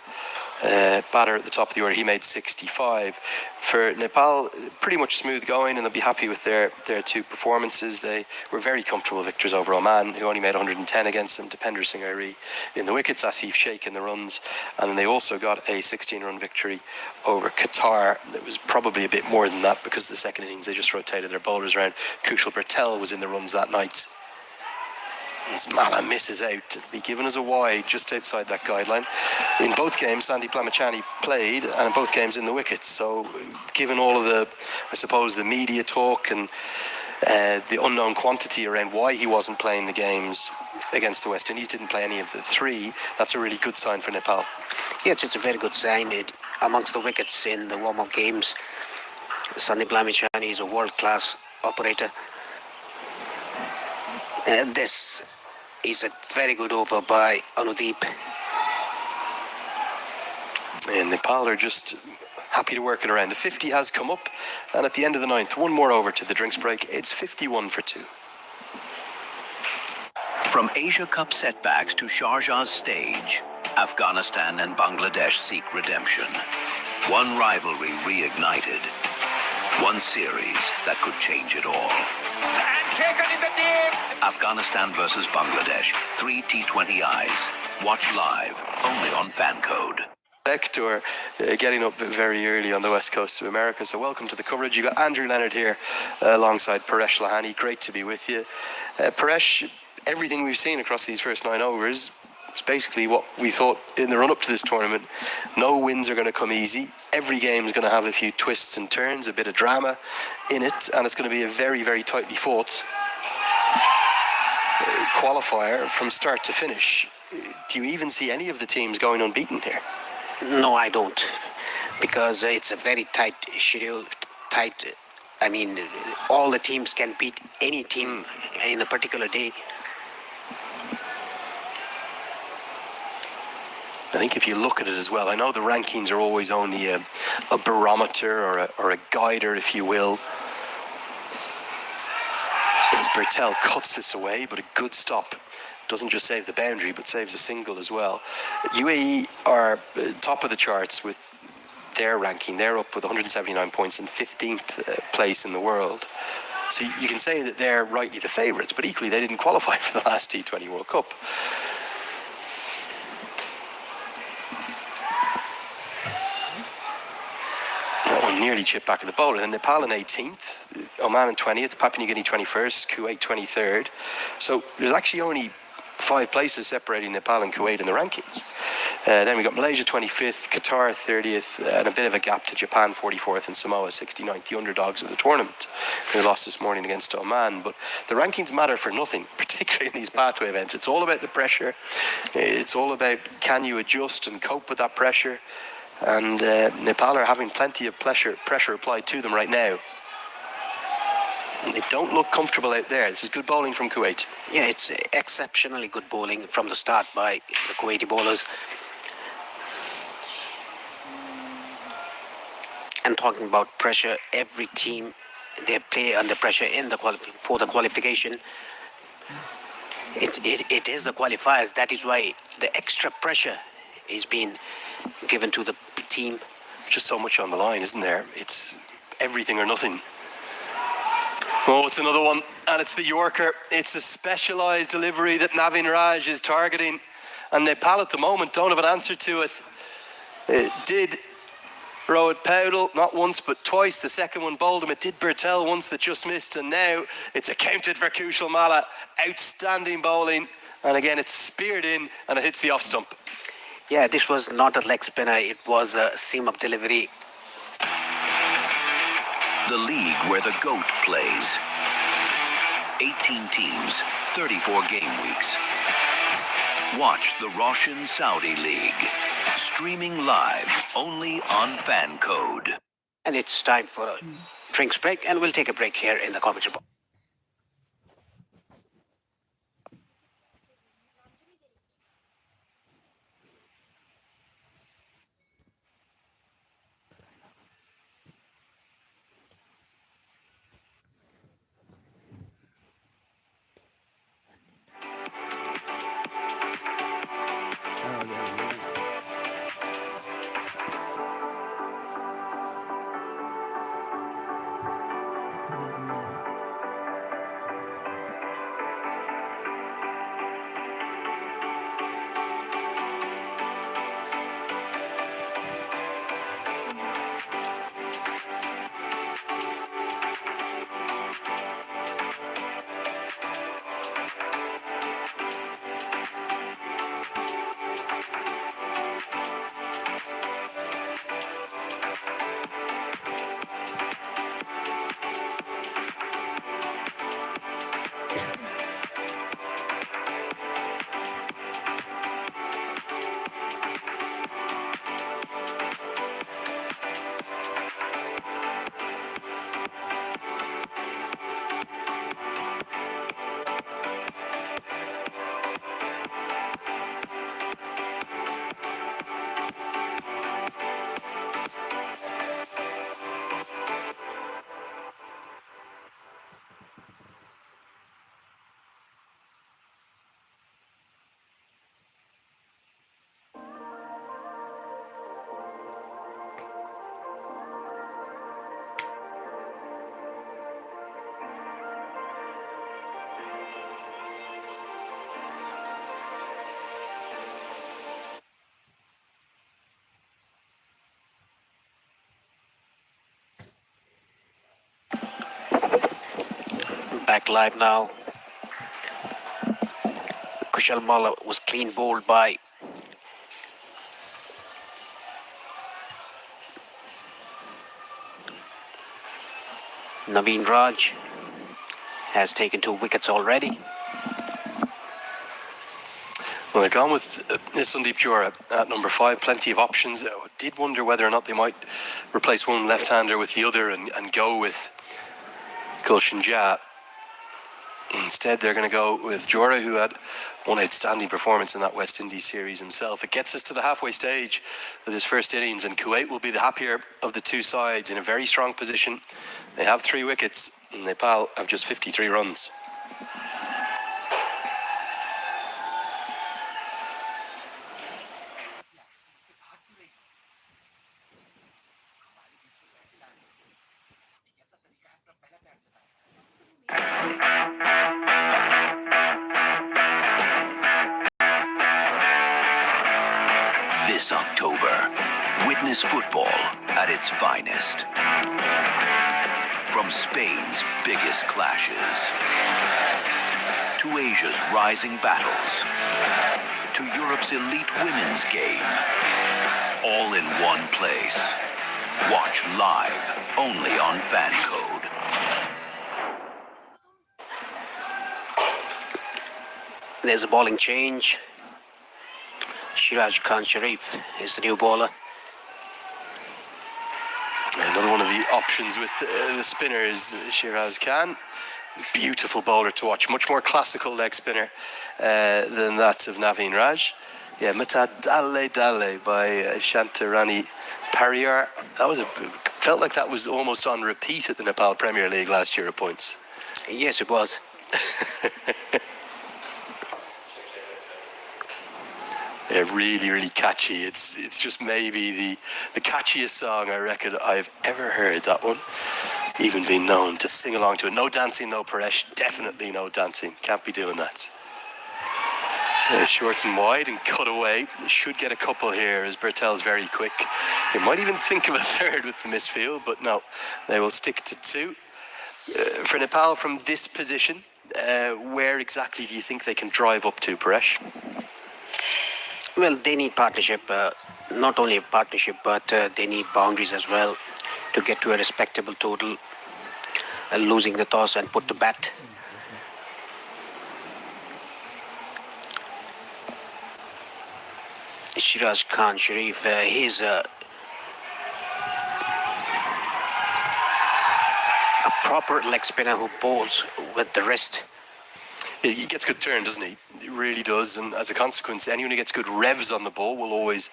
batter at the top of the order. He made 65. For Nepal, pretty much smooth going, and they'll be happy with their 2 performances. They were very comfortable victors over Oman, who only made 110 against them. Dipender Singh Airi in the wickets, Asif Sheikh in the runs, and then they also got a 16-run victory over Qatar. It was probably a bit more than that because the second innings they just rotated their bowlers around. Kushal Patel was in the runs that night. As Mala misses out, to be given as a wide just outside that guideline. In both games, Sandy Plamachani played, and in both games in the wickets. So, given all of the, I suppose, the media talk and the unknown quantity around why he wasn't playing the games against the West Indies, didn't play any of the 3, that's a really good sign for Nepal. Yes, it's a very good sign. Amongst the wickets in the warm-up games, Sandy Plamachani is a world-class operator. And this is a very good over by Anudeep. And Nepal are just happy to work it around. The 50 has come up, and at the end of the 9th, 1 more over to the drinks break. It's 51 for 2. From Asia Cup setbacks to Sharjah's stage, Afghanistan and Bangladesh seek redemption. One rivalry reignited. One series that could change it all. Afghanistan versus Bangladesh. 3 T20Is. Watch live only on FanCode. Vector getting up very early on the west coast of America. So welcome to the coverage. You got Andrew Leonard here alongside Paresh Lahani. Great to be with you. Paresh, everything we've seen across these first 9 overs is basically what we thought in the run-up to this tournament. No wins are going to come easy. Every game is going to have a few twists and turns, a bit of drama in it, and it's going to be a very, very tightly fought qualifier from start to finish. Do you even see any of the teams going unbeaten here? No, I don't, because it's a very tight schedule. I mean, all the teams can beat any team in a particular day. I think if you look at it as well, I know the rankings are always only a barometer or a guider, if you will. As Bertel cuts this away, but a good stop. Doesn't just save the boundary, but saves a single as well. UAE are top of the charts with their ranking. They're up with 179 points in 15th place in the world. So you can say that they're rightly the favourites, but equally they didn't qualify for the last T20 World Cup. Nearly chipped back at the bowler. Then Nepal in 18th, Oman in 20th, Papua New Guinea 21st, Kuwait 23rd. So there's actually only 5 places separating Nepal and Kuwait in the rankings. Then we got Malaysia 25th, Qatar 30th, and a bit of a gap to Japan 44th and Samoa 69th, the underdogs of the tournament, who lost this morning against Oman. But the rankings matter for nothing, particularly in these pathway events. It's all about the pressure. It's all about can you adjust and cope with that pressure. And Nepal are having plenty of pressure applied to them right now. They don't look comfortable out there. This is good bowling from Kuwait. Yeah, it's exceptionally good bowling from the start by the Kuwaiti bowlers. And talking about pressure, every team, they play under pressure in the for the qualification. It is the qualifiers. That is why the extra pressure is being given to the team. Just so much on the line, isn't there? It's everything or nothing. Oh, it's another one, and it's the Yorker. It's a specialised delivery that Navin Raj is targeting, and Nepal at the moment don't have an answer to it. It did Rohit Powdell, not once but twice. The second one bowled him. It did Bertel once that just missed, and now it's accounted for Kushal Malla. Outstanding bowling, and again it's speared in and it hits the off stump. Yeah, this was not a leg spinner. It was a seam-up delivery. The league where the GOAT plays. 18 teams, 34 game weeks. Watch the Roshan Saudi League. Streaming live only on Fan Code. And it's time for a drinks break, and we'll take a break here in the commentary box. Back live now. Kushal Malla was clean bowled by Navin Raj. Has taken 2 wickets already. Well, they've gone with Sandeep Johra at number 5. Plenty of options. Did wonder whether or not they might replace one left-hander with the other and go with Gulshan Jha. Instead, they're going to go with Johra, who had one outstanding performance in that West Indies series himself. It gets us to the halfway stage of this first innings, and Kuwait will be the happier of the two sides in a very strong position. They have 3 wickets, and Nepal have just 53 runs. This October, witness football at its finest. From Spain's biggest clashes, to Asia's rising battles, to Europe's elite women's game, all in one place. Watch live only on Fan Code. There's a bowling change. Shiraj Khan Sharif is the new bowler. Another one of the options with the spinners, Shiraz Khan. Beautiful bowler to watch. Much more classical leg spinner than that of Navin Raj. Yeah, Mata Dale Dale by Shantarani Pariyar. Felt like that was almost on repeat at the Nepal Premier League last year at points. Yes, it was. Yeah, really, really catchy. It's just maybe the catchiest song I reckon I've ever heard, that one. Even being known to sing along to it. No dancing, no Paresh. Definitely no dancing. Can't be doing that. Short and wide and cut away. Should get a couple here as Bertel's very quick. They might even think of a third with the misfield, but no. They will stick to two. For Nepal from this position, where exactly do you think they can drive up to, Paresh? Well, they need partnership, not only a partnership, but they need boundaries as well to get to a respectable total. Losing the toss and put to bat. Shiraz Khan Sharif, he's a proper leg spinner who bowls with the wrist. He gets good turn, doesn't he? He really does, and as a consequence, anyone who gets good revs on the ball will always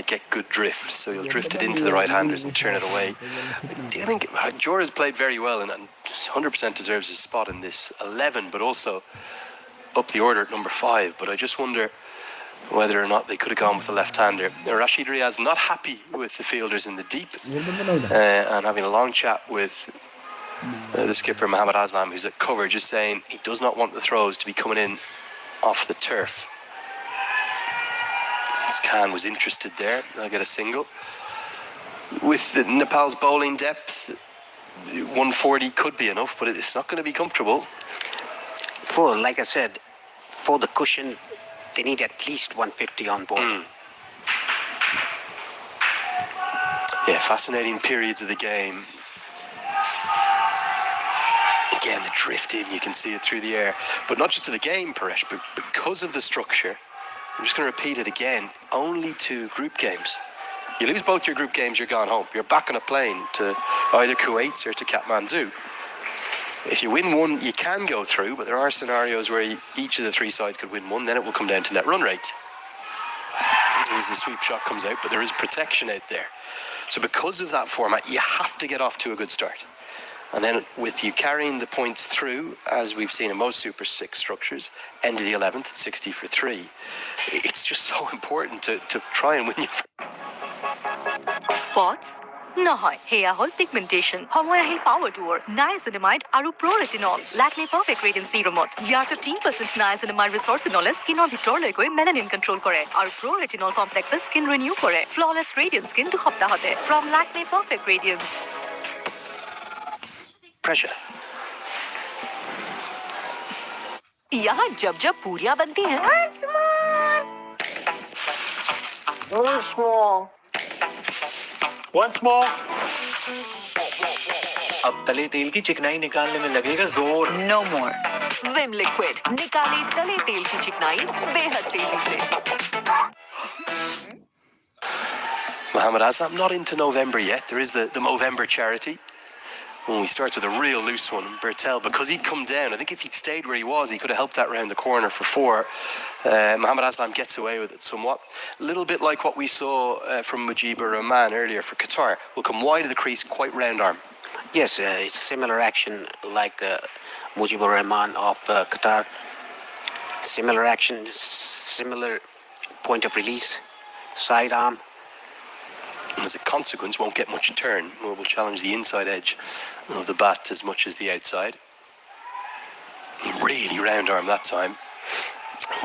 get good drift. So he'll drift it into the right-handers and turn it away. Do you think Jora's played very well and 100% deserves his spot in this 11, but also up the order at number 5? But I just wonder whether or not they could have gone with the left-hander. Rashid Riaz not happy with the fielders in the deep, and having a long chat with the skipper Mohammad Aslam, who's at cover, just saying he does not want the throws to be coming in off the turf. Khan was interested there. They'll get a single. With Nepal's bowling depth, 140 could be enough, but it's not going to be comfortable. Like I said, for the cushion, they need at least 150 on board. Yeah, fascinating periods of the game. Again, the drifting, you can see it through the air. But not just to the game, Paresh, but because of the structure, I'm just going to repeat it again, only 2 group games. You lose both your group games, you're gone home. You're back on a plane to either Kuwait or to Kathmandu. If you win one, you can go through, but there are scenarios where each of the 3 sides could win one, then it will come down to net run rate. As the sweep shot comes out, but there is protection out there. So because of that format, you have to get off to a good start. And then with you carrying the points through, as we've seen in most Super 6 structures, end of the 11th at 60 for 3, it's just so important to try and win your... Spots? নহয় হেয়া হল pigmentation সময় Ahil power tour নাইচিনামাইড আৰু প্ৰ retinol লাকমে perfect radiance চিৰামত ইয়াৰ 15% নাইচিনামাইড ৰিচৰ্চিনলে স্কিনৰ ভিতৰলৈকৈ melanin control কৰে আৰু প্ৰ ৰেটিনল কমপ্লেক্সে স্কিন ৰিনিউ কৰে ফ্ললেছ ৰেডিয়েন্স স্কিন 2 সপ্তাহতে ফ্ৰম লাকমে পাৰফেক্ট ৰেডিয়েন্স Pressure. यहाँ जब जब पूरियां बनती हैं Once more. अब तले तेल की चिकनाई निकालने में लगेगा जोर. नो मोर विम लिक्विड निकाले तले तेल की चिकनाई बेहद तेजी से Mohammad Aslam not into November yet. There is the Movember charity. When we start with a real loose one, Bertel, because he'd come down, I think if he'd stayed where he was, he could have helped that round the corner for 4. Mohammad Aslam gets away with it somewhat. A little bit like what we saw from Mujibur Rahman earlier for Qatar. Will come wide of the crease, quite round arm. Yes, it's similar action like Mujibur Rahman of Qatar. Similar action, similar point of release, side arm. And as a consequence, won't get much turn. Will challenge the inside edge of the bat as much as the outside. Really round arm that time.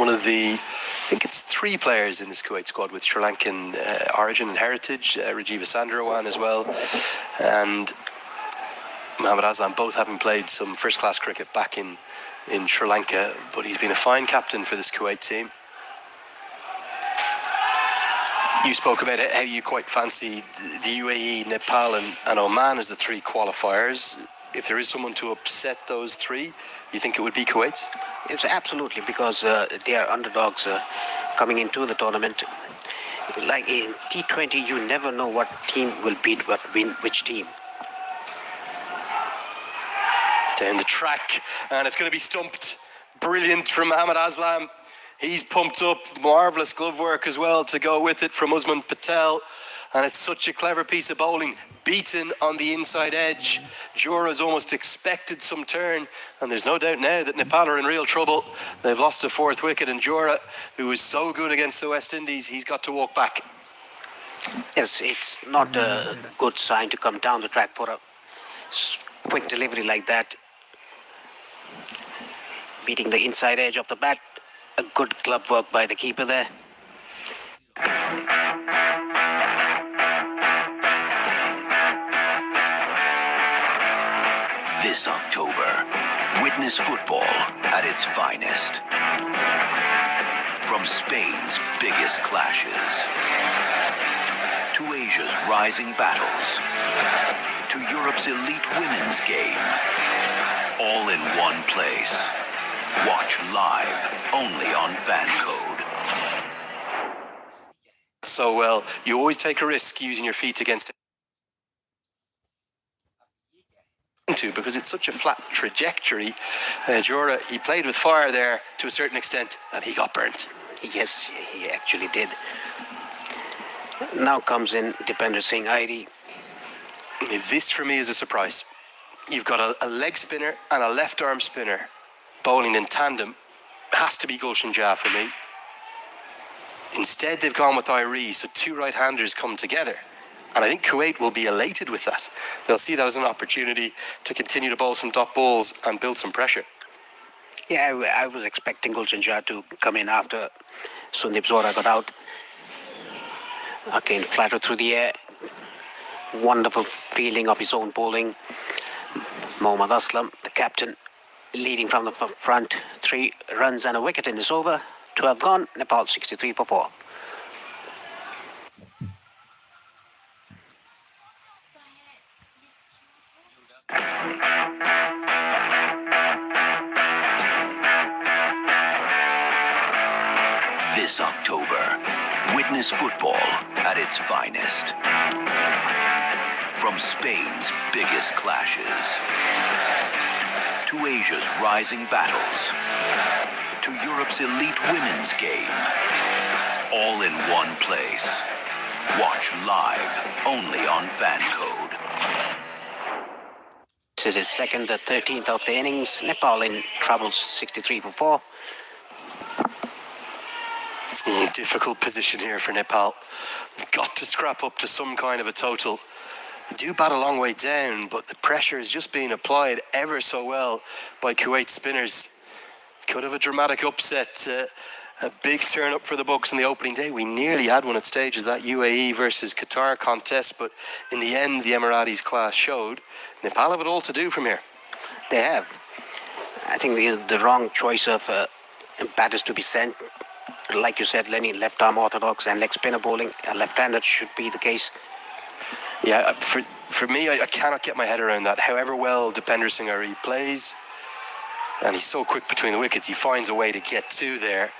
One of the, I think it's 3 players in this Kuwait squad with Sri Lankan origin and heritage. Rajiv Sandarawan as well, and Mohammad Aslam, both having played some first-class cricket back in Sri Lanka. But he's been a fine captain for this Kuwait team. You spoke about how you quite fancy the UAE, Nepal and Oman as the 3 qualifiers. If there is someone to upset those 3, you think it would be Kuwait? It's absolutely, because they are underdogs coming into the tournament. Like in T20, you never know what team will beat which team. Down the track, and it's going to be stumped. Brilliant from Mohammad Aslam. He's pumped up, marvellous glove work as well to go with it from Usman Patel. and it's such a clever piece of bowling. Beaten on the inside edge. Jora's almost expected some turn, and there's no doubt now that Nepal are in real trouble. They've lost a fourth wicket, and Jora, who was so good against the West Indies, he's got to walk back. Yes, it's not a good sign to come down the track for a quick delivery like that. Beating the inside edge of the bat. A good club work by the keeper there. This October, witness football at its finest. From Spain's biggest clashes to Asia's rising battles to Europe's elite women's game, all in one place. Watch live only on FanCode. So well, you always take a risk using your feet against it. Because it's such a flat trajectory. Jora, he played with fire there to a certain extent, and he got burnt. Yes, he actually did. Now comes in Dipender Singh Airi. This for me is a surprise. You've got a leg spinner and a left arm spinner bowling in tandem. Has to be Gulshan Jah for me. Instead, they've gone with Airi, so two right-handers come together. And I think Kuwait will be elated with that. They'll see that as an opportunity to continue to bowl some dot balls and build some pressure. Yeah, I was expecting Gulshan Jah to come in after Sundip Zora got out. Again, flatter through the air. Wonderful feeling of his own bowling. Mohammad Aslam, the captain, leading from the front. 3 runs and a wicket in this over. 12 gone, Nepal 63 for 4. This October, witness football at its finest. From Spain's biggest clashes to Asia's rising battles to Europe's elite women's game, all in one place. Watch live only on FanCode. This is his second, the 13th of the innings. Nepal in trouble, 63 for 4. Difficult position here for Nepal. They've got to scrap up to some kind of a total. They do bat a long way down, but the pressure is just being applied ever so well by Kuwait spinners. Could have a dramatic upset, a big turn up for the Bucks on the opening day. We nearly had one at stages, that UAE versus Qatar contest, but in the end, the Emiratis class showed. Nepal have it all to do from here. They have. I think the wrong choice of batters to be sent. Like you said, Lenny, left-arm orthodox and leg spinner bowling. Left-handed should be the case. Yeah, for me, I cannot get my head around that. However well Dipender Singh Airi plays, and he's so quick between the wickets, he finds a way to get to there.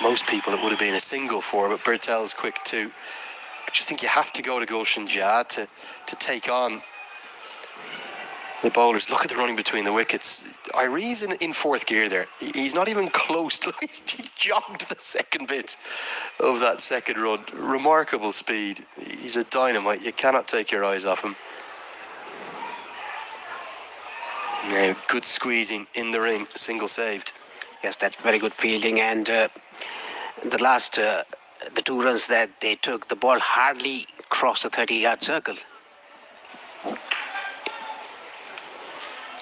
Most people it would have been a single for, but Bertel's quick too. I just think you have to go to Gulshan Jah to take on the bowlers. Look at the running between the wickets. Airi's in fourth gear there. He's not even close to, he jogged the second bit of that second run. Remarkable speed. He's a dynamite. You cannot take your eyes off him. Now, good squeezing in the ring, single saved. Yes, that's very good fielding. And the last, the 2 runs that they took, the ball hardly crossed the 30-yard circle.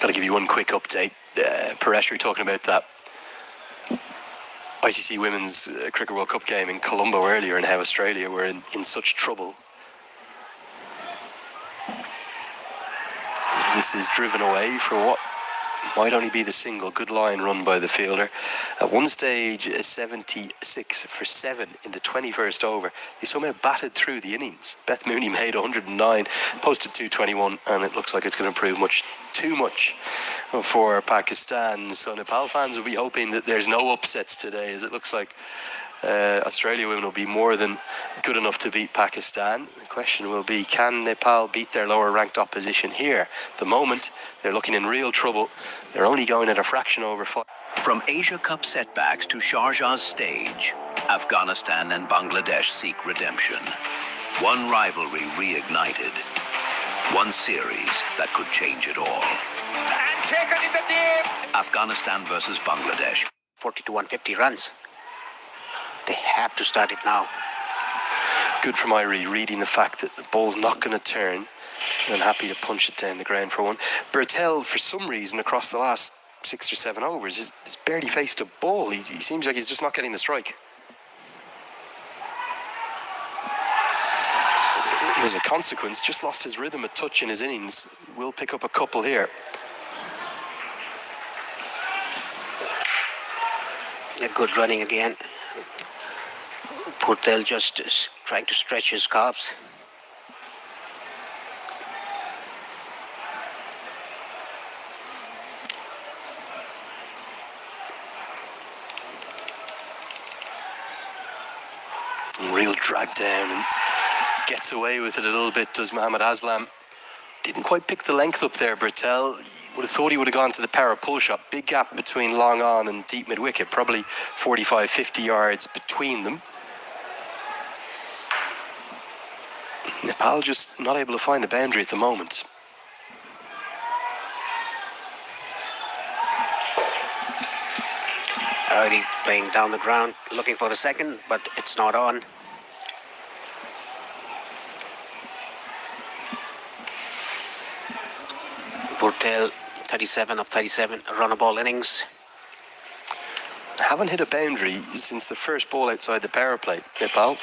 Got to give you one quick update. Paresh, we were talking about that ICC Women's Cricket World Cup game in Colombo earlier, and how Australia were in such trouble. This is driven away for what might only be the single. Good line run by the fielder. At one stage, 76 for 7 in the 21st over. They somehow batted through the innings. Beth Mooney made 109, posted 221, and it looks like it's going to prove too much for Pakistan. So Nepal fans will be hoping that there's no upsets today, as it looks like Australia women will be more than good enough to beat Pakistan. The question will be, can Nepal beat their lower ranked opposition here? At the moment, they're looking in real trouble. They're only going at a fraction over 5. From Asia Cup setbacks to Sharjah's stage, Afghanistan and Bangladesh seek redemption. One rivalry reignited. One series that could change it all. And taken in the deep. Afghanistan versus Bangladesh. 40 to 150 runs. They have to start it now. Good from Irie, reading the fact that the ball's not going to turn and happy to punch it down the ground for one. Bertel, for some reason, across the last 6 or 7 overs, has barely faced a ball. He seems like he's just not getting the strike. As a consequence, just lost his rhythm a touch in his innings. Will pick up a couple here. A good running again. Purtel just is trying to stretch his calves. Real drag down and gets away with it a little bit, does Mohammad Aslam. Didn't quite pick the length up there, Bertel. Would have thought he would have gone to the power pull shot. Big gap between long on and deep mid wicket, probably 45, 50 yards between them. Nepal just not able to find the boundary at the moment. Already playing down the ground, looking for the second, but it's not on. Purtel, 37 of 37 run-a-ball innings. Haven't hit a boundary since the first ball outside the power play, Nepal.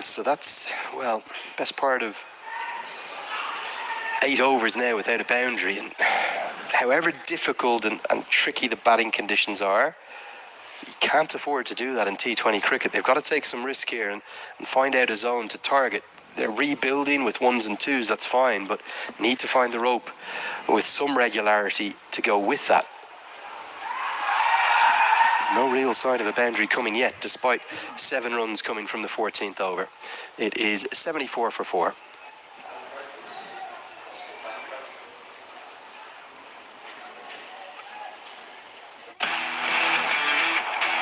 So that's, well, best part of 8 overs now without a boundary. And however difficult and tricky the batting conditions are, you can't afford to do that in T20 cricket. They've got to take some risk here and find out a zone to target. They're rebuilding with 1s and 2s, that's fine, but need to find the rope with some regularity to go with that. No real sign of a boundary coming yet, despite 7 runs coming from the 14th over. It is 74 for 4.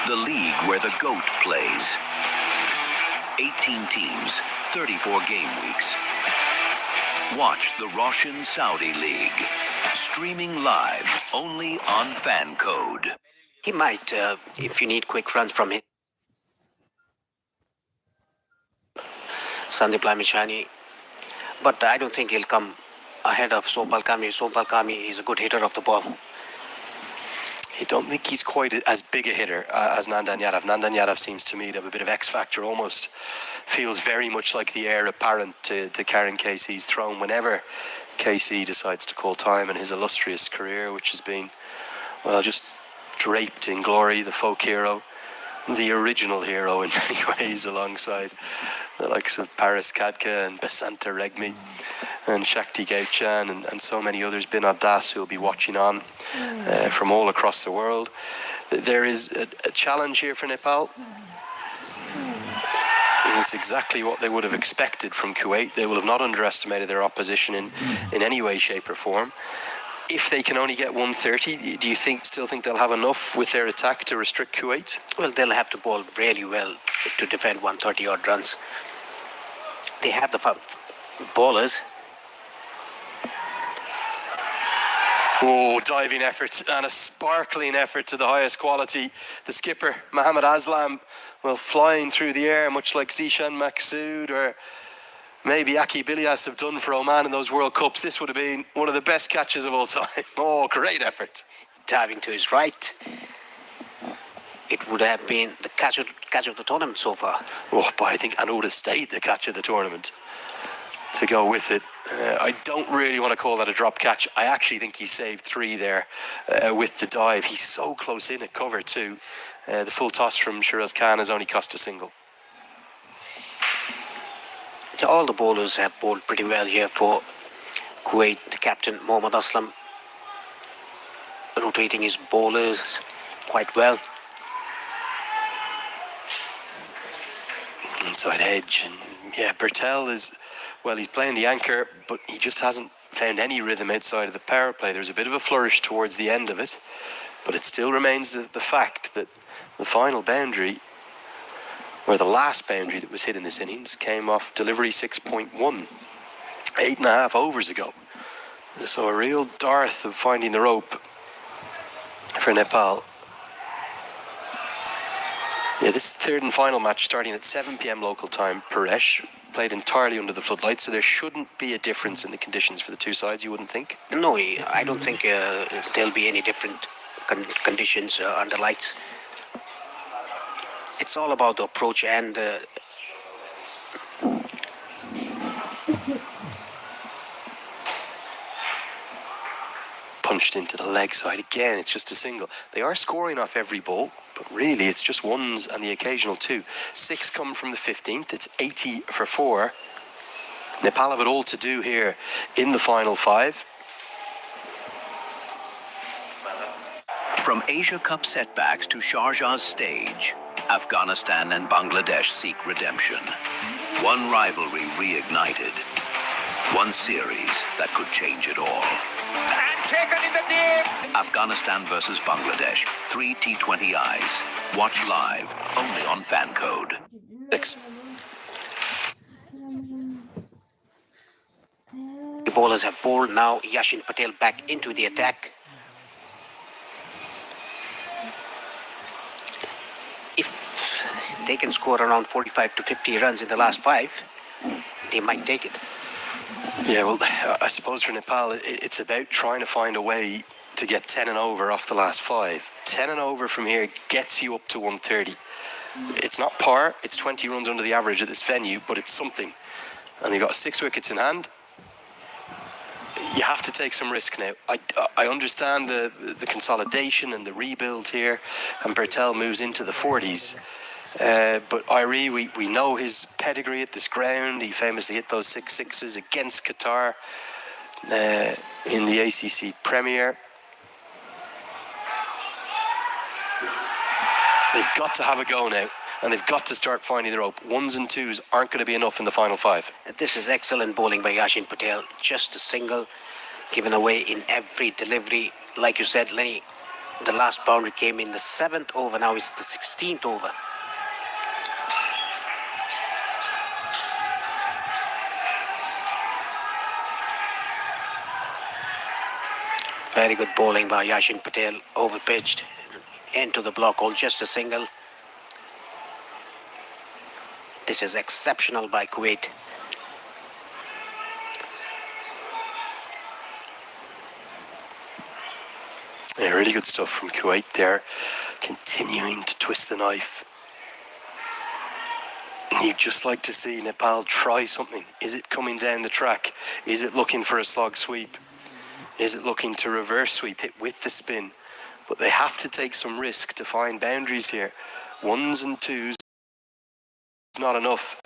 The league where the GOAT plays. 18 teams, 34 game weeks. Watch the Roshan Saudi League. Streaming live only on Fan Code. He might, if you need quick runs from him. Sandeep Lamichhani. But I don't think he'll come ahead of Sompal Kami. Sompal Kami is a good hitter of the ball. I don't think he's quite as big a hitter as Nandan Yadav. Nandan Yadav seems to me to have a bit of X factor, almost feels very much like the heir apparent to Karen Casey's throne whenever Casey decides to call time in his illustrious career, which has been, well, just draped in glory, the folk hero, the original hero in many ways, alongside the likes of Paris Kadka and Basanta Regmi and Shakti Gauchan and so many others, Binod Das, who will be watching on from all across the world. There is a challenge here for Nepal. And it's exactly what they would have expected from Kuwait. They will have not underestimated their opposition in any way, shape or form. If they can only get 130, do you still think they'll have enough with their attack to restrict Kuwait? Well, they'll have to bowl really well to defend 130 odd runs. They have the bowlers. Oh, diving effort and a sparkling effort to the highest quality. The skipper, Mohammad Aslam, well, flying through the air, much like Zishan Maqsood or maybe Aki Bilias have done for Oman in those World Cups. This would have been one of the best catches of all time. Oh, great effort. Diving to his right. It would have been the catch of the tournament so far. Oh, but I think and would have stayed the catch of the tournament to go with it. I don't really want to call that a drop catch. I actually think he saved 3 there with the dive. He's so close in at cover too. The full toss from Shiraz Khan has only cost a single. All the bowlers have bowled pretty well here for Kuwait. The captain, Mohammad Aslam, rotating his bowlers quite well. Inside edge. And yeah, Bertel is, well, he's playing the anchor, but he just hasn't found any rhythm outside of the power play. There's a bit of a flourish towards the end of it, but it still remains the fact that the final boundary, where the last boundary that was hit in this innings came off delivery 6.1, 8.5 overs ago. So a real dearth of finding the rope for Nepal. Yeah, this third and final match starting at 7 p.m. local time, Paresh, played entirely under the floodlights, so there shouldn't be a difference in the conditions for the two sides, you wouldn't think? No, I don't think there'll be any different conditions under lights. It's all about the approach and punched into the leg side again. It's just a single. They are scoring off every ball, but really it's just ones and the occasional two. 6 come from the 15th. It's 80 for 4. Nepal have it all to do here in the final 5. From Asia Cup setbacks to Sharjah's stage, Afghanistan and Bangladesh seek redemption. One rivalry reignited. One series that could change it all. And taken in the deep. Afghanistan versus Bangladesh, 3 T20Is. Watch live, only on Fancode. 6. the bowlers have bowled. Now Yashin Patel back into the attack. If they can score around 45 to 50 runs in the last 5, they might take it. Yeah, well, I suppose for Nepal, it's about trying to find a way to get 10 and over off the last 5. 10 and over from here gets you up to 130. It's not par, it's 20 runs under the average at this venue, but it's something. And they've got 6 wickets in hand. You have to take some risk now. I understand the consolidation and the rebuild here, and Bertel moves into the 40s. But Irie, we know his pedigree at this ground. He famously hit those 6 sixes against Qatar in the ACC Premier. They've got to have a go now, and they've got to start finding the rope. 1s and 2s aren't going to be enough in the final 5. This is excellent bowling by Yashin Patel. Just a single given away in every delivery. Like you said, Lenny, the last boundary came in the 7th over. Now it's the 16th over. Very good bowling by Yashin Patel. Overpitched into the block hole. Just a single. This is exceptional by Kuwait. Yeah, really good stuff from Kuwait there. Continuing to twist the knife. You'd just like to see Nepal try something. Is it coming down the track? Is it looking for a slog sweep? Is it looking to reverse sweep, hit with the spin? But they have to take some risk to find boundaries here. 1s and 2s, not enough.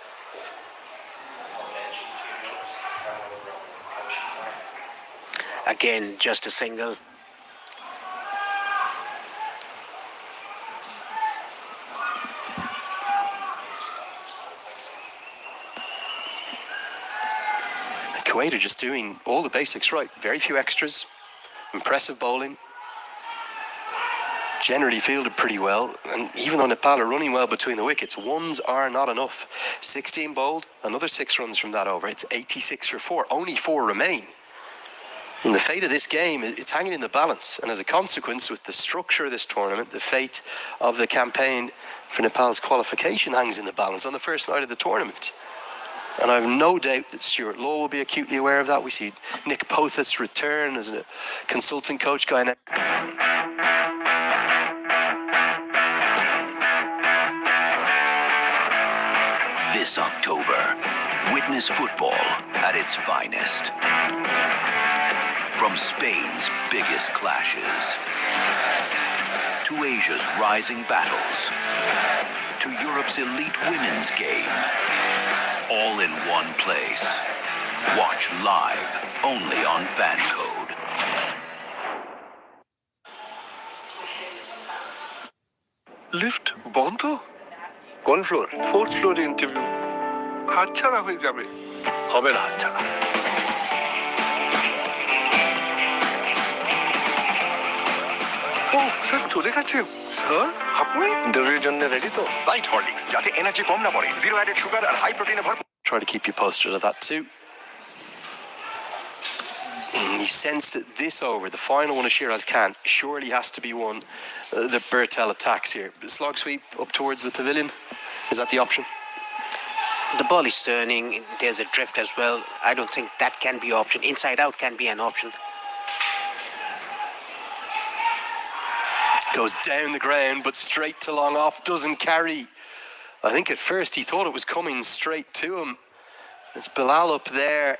Again, just a single. Kuwait are just doing all the basics right. Very few extras. Impressive bowling. Generally fielded pretty well, and even though Nepal are running well between the wickets, 1s are not enough. 16 bowled, another 6 runs from that over. It's 86 for 4. Only 4 remain. And the fate of this game, it's hanging in the balance, and as a consequence, with the structure of this tournament, the fate of the campaign for Nepal's qualification hangs in the balance on the first night of the tournament. And I have no doubt that Stuart Law will be acutely aware of that. We see Nick Pothas return as a consultant coach guy now. This October, witness football at its finest. From Spain's biggest clashes, to Asia's rising battles, to Europe's elite women's game, all in one place. Watch live, only on Fancode. Lift বন্ধ? কোন floor? 4th ফ্লোরে interview. হাতছাড়া হয়ে যাবে। হবে না হাতছাড়া। ও sir চলে গেছেন? স্যার আপনি ইন্টারভিউর জন্য রেডি তো? লাইট হরলিক্স যাতে এনার্জি কম না পড়ে, জিরো অ্যাডেড সুগার আর হাই প্রোটিনে ভরপুর। Try to keep you posted of that too. You sense that this over, the final one of Shiraz Khan, surely has to be one that Bertel attacks here. The slog sweep up towards the pavilion, is that the option? The ball is turning. There's a drift as well. I don't think that can be option. Inside out can be an option. Goes down the ground, but straight to long off, doesn't carry. I think at first he thought it was coming straight to him. It's Bilal up there.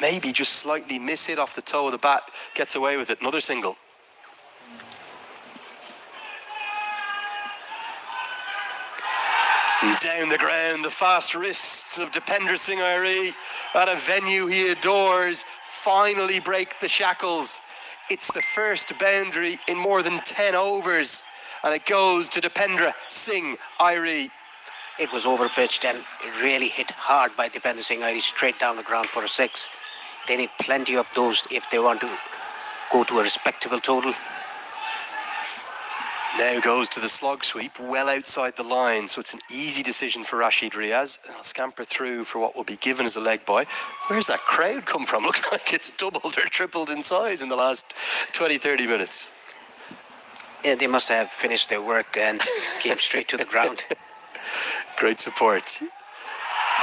Maybe just slightly miss hit off the toe of the bat. Gets away with it. Another single. And down the ground, the fast wrists of Dipender Singh Airi at a venue he adores finally break the shackles. It's the first boundary in more than 10 overs, and it goes to Dipendra Singh Airi. It was overpitched and really hit hard by Dipender Singh Airi straight down the ground for a 6. They need plenty of those if they want to go to a respectable total. Now goes to the slog sweep, well outside the line, so it's an easy decision for Rashid Riaz. He'll scamper through for what will be given as a leg by. Where's that crowd come from? Looks like it's doubled or tripled in size in the last 20-30 minutes. Yeah, they must have finished their work and came straight to the ground. Great support.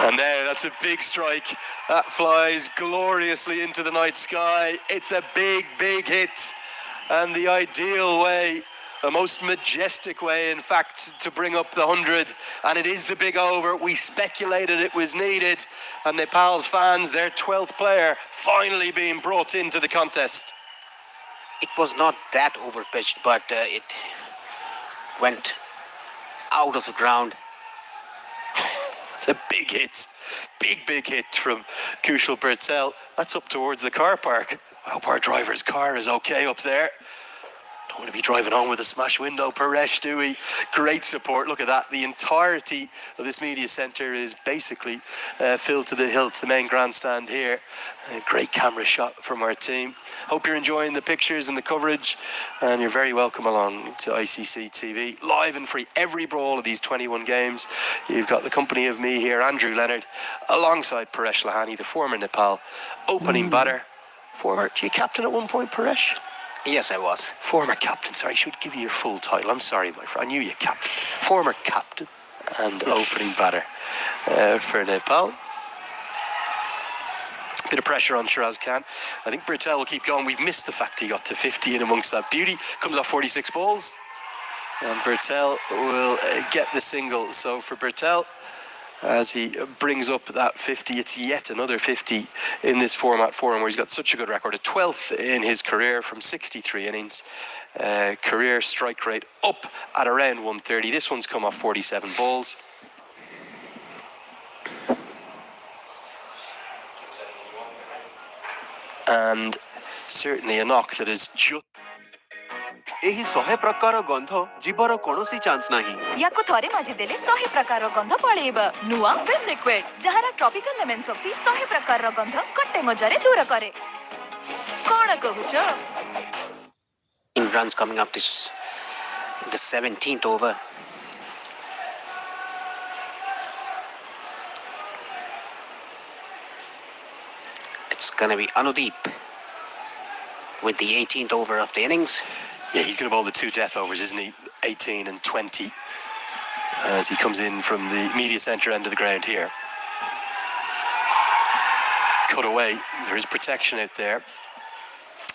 And now that's a big strike. That flies gloriously into the night sky. It's a big, big hit. And the ideal way, the most majestic way, in fact, to bring up the 100. And it is the big over. We speculated it was needed. And Nepal's fans, their 12th player, finally being brought into the contest. It was not that overpitched, but it went out of the ground. It's a big hit. Big hit from Kushal Bertel. That's up towards the car park. I hope our driver's car is okay up there. Don't want to be driving home with a smash window, Paresh, do we? Great support. Look at that. The entirety of this media centre is basically filled to the hilt, the main grandstand here. A great camera shot from our team. Hope you're enjoying the pictures and the coverage, and you're very welcome along to ICC TV. Live and free every brawl of these 21 games. You've got the company of me here, Andrew Leonard, alongside Paresh Lahani, the former Nepal opening batter. Do you captain at one point, Paresh? Yes, I was. Former captain, sorry, I should give you your full title. I'm sorry, my friend, I knew you captain. Former captain and opening batter for Nepal. Bit of pressure on Shiraz Khan. I think Bertel will keep going. We've missed the fact he got to 50 in amongst that beauty. Comes off 46 balls. And Bertel will get the single. So for Bertel, as he brings up that 50, it's yet another 50 in this format for him, where he's got such a good record, a 12th in his career from 63 innings. Career strike rate up at around 130. This one's come off 47 balls. And certainly a knock that is just... ଏହି 100 ପ୍ରକାର ଗନ୍ଧ ଯିବାର କୌଣସି chance ନାହିଁ। ୟାକୁ ଥରେ ମାଜି ଦେଲେ 100 ପ୍ରକାର ଗନ୍ଧ ପଳେଇବ। ନୂଆ ଫିଲ୍ମ ଲିକ୍ୱିଡ, ଯାହାର ଟ୍ରପିକାଲ ଲେମନ ଶକ୍ତି 100 ପ୍ରକାରର ଗନ୍ଧ ଗୋଟେ ମଜାରେ ଦୂର କରେ। କଣ କହୁଛ? Runs coming up the 17th over. It's gonna be Anudeep with the 18th over of the innings. Yeah, he's going to bowl the 2 death overs, isn't he? 18 and 20. As he comes in from the media centre end of the ground here. Cut away. There is protection out there.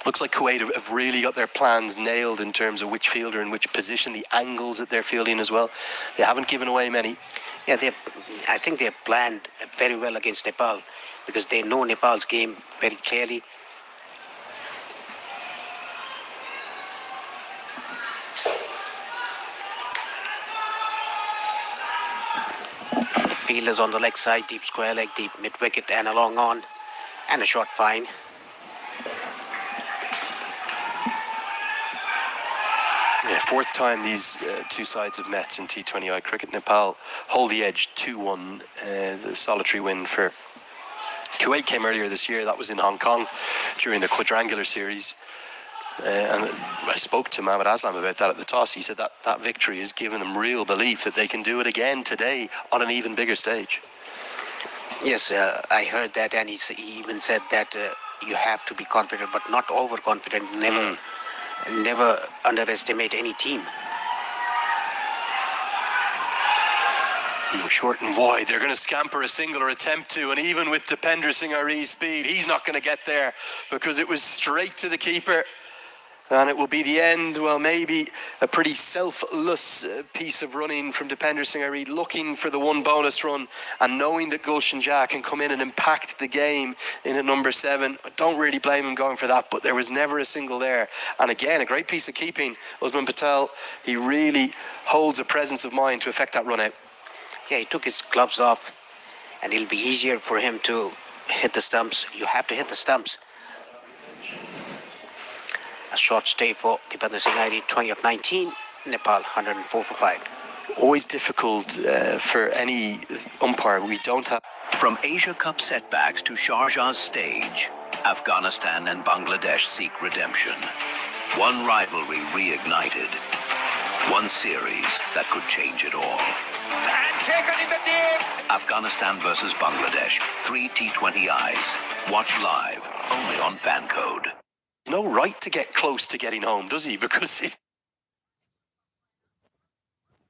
Looks like Kuwait have really got their plans nailed in terms of which fielder in which position, the angles that they're fielding as well. They haven't given away many. Yeah, I think they've planned very well against Nepal because they know Nepal's game very clearly. Fielders on the leg side, deep square leg, deep mid wicket, and a long on, and a short fine. Yeah, 4th time these two sides have met in T20I cricket. Nepal hold the edge 2-1, the solitary win for Kuwait came earlier this year. That was in Hong Kong during the quadrangular series. And I spoke to Mohamed Aslam about that at the toss. He said that victory has given them real belief that they can do it again today on an even bigger stage. Yes, I heard that, and he even said that you have to be confident, but not overconfident. Never underestimate any team. Short and wide, they're going to scamper a single or attempt to, and even with Dipender Singh Ari's speed, he's not going to get there because it was straight to the keeper. And it will be the end, well, maybe a pretty selfless piece of running from Dipender Singh Ari, looking for the one bonus run and knowing that Gulshan Jah can come in and impact the game in at number 7. I don't really blame him going for that, but there was never a single there. And again, a great piece of keeping. Usman Patel, he really holds a presence of mind to effect that run out. Yeah, he took his gloves off, and it'll be easier for him to hit the stumps. You have to hit the stumps. A short stay for Dipender Singh Ari, 20 of 19. Nepal, 104 for 5. Always difficult for any umpire. We don't have... From Asia Cup setbacks to Sharjah's stage, Afghanistan and Bangladesh seek redemption. One rivalry reignited. One series that could change it all. Afghanistan versus Bangladesh. 3 T20Is. Watch live, only on Fan Code. No right to get close to getting home, does he? Because it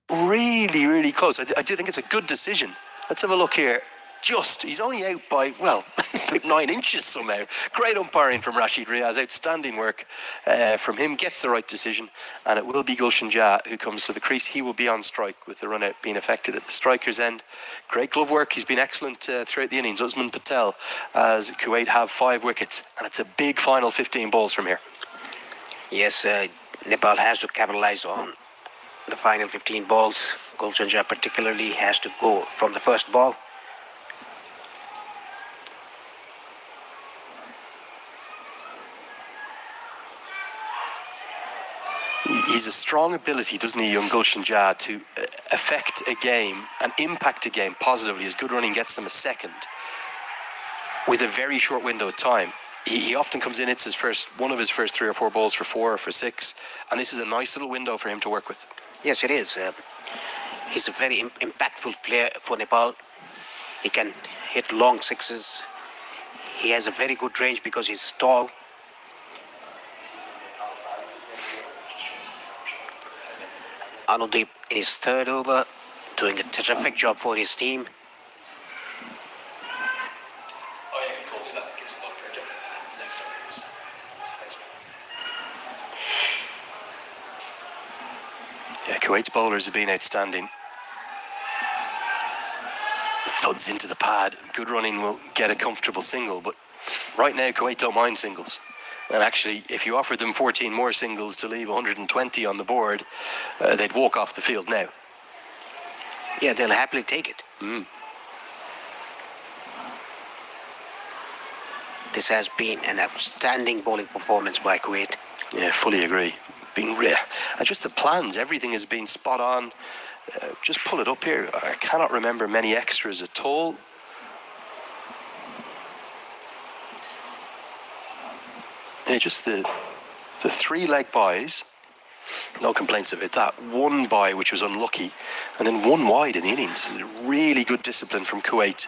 really, really close. I do think it's a good decision. Let's have a look here. He's only out by, well, about 9 inches somehow. Great umpiring from Rashid Riaz. Outstanding work from him. Gets the right decision. And it will be Gulshan Jah who comes to the crease. He will be on strike with the run out being affected at the striker's end. Great glove work. He's been excellent throughout the innings. Usman Patel, as Kuwait have 5 wickets. And it's a big final 15 balls from here. Yes, Nepal has to capitalize on the final 15 balls. Gulshan Jah particularly has to go from the first ball. He's a strong ability, doesn't he, young Gulshan Jah, to affect a game and impact a game positively. His good running gets them a second with a very short window of time. He often comes in, it's one of his first 3 or 4 balls for 4 or for 6, and this is a nice little window for him to work with. Yes, it is. He's a very impactful player for Nepal. He can hit long sixes. He has a very good range because he's tall. Anudeep in his 3rd over, doing a terrific job for his team. Yeah, Kuwait's bowlers have been outstanding. Thuds into the pad. Good running will get a comfortable single, but right now Kuwait don't mind singles. And actually, if you offered them 14 more singles to leave 120 on the board, they'd walk off the field now. Yeah, they'll happily take it. This has been an outstanding bowling performance by Kuwait. Yeah, fully agree. Been rare. And just the plans, everything has been spot on. Just pull it up here. I cannot remember many extras at all. Yeah, just the 3 leg buys, no complaints about that. 1 buy which was unlucky, and then 1 wide in the innings. Really good discipline from Kuwait.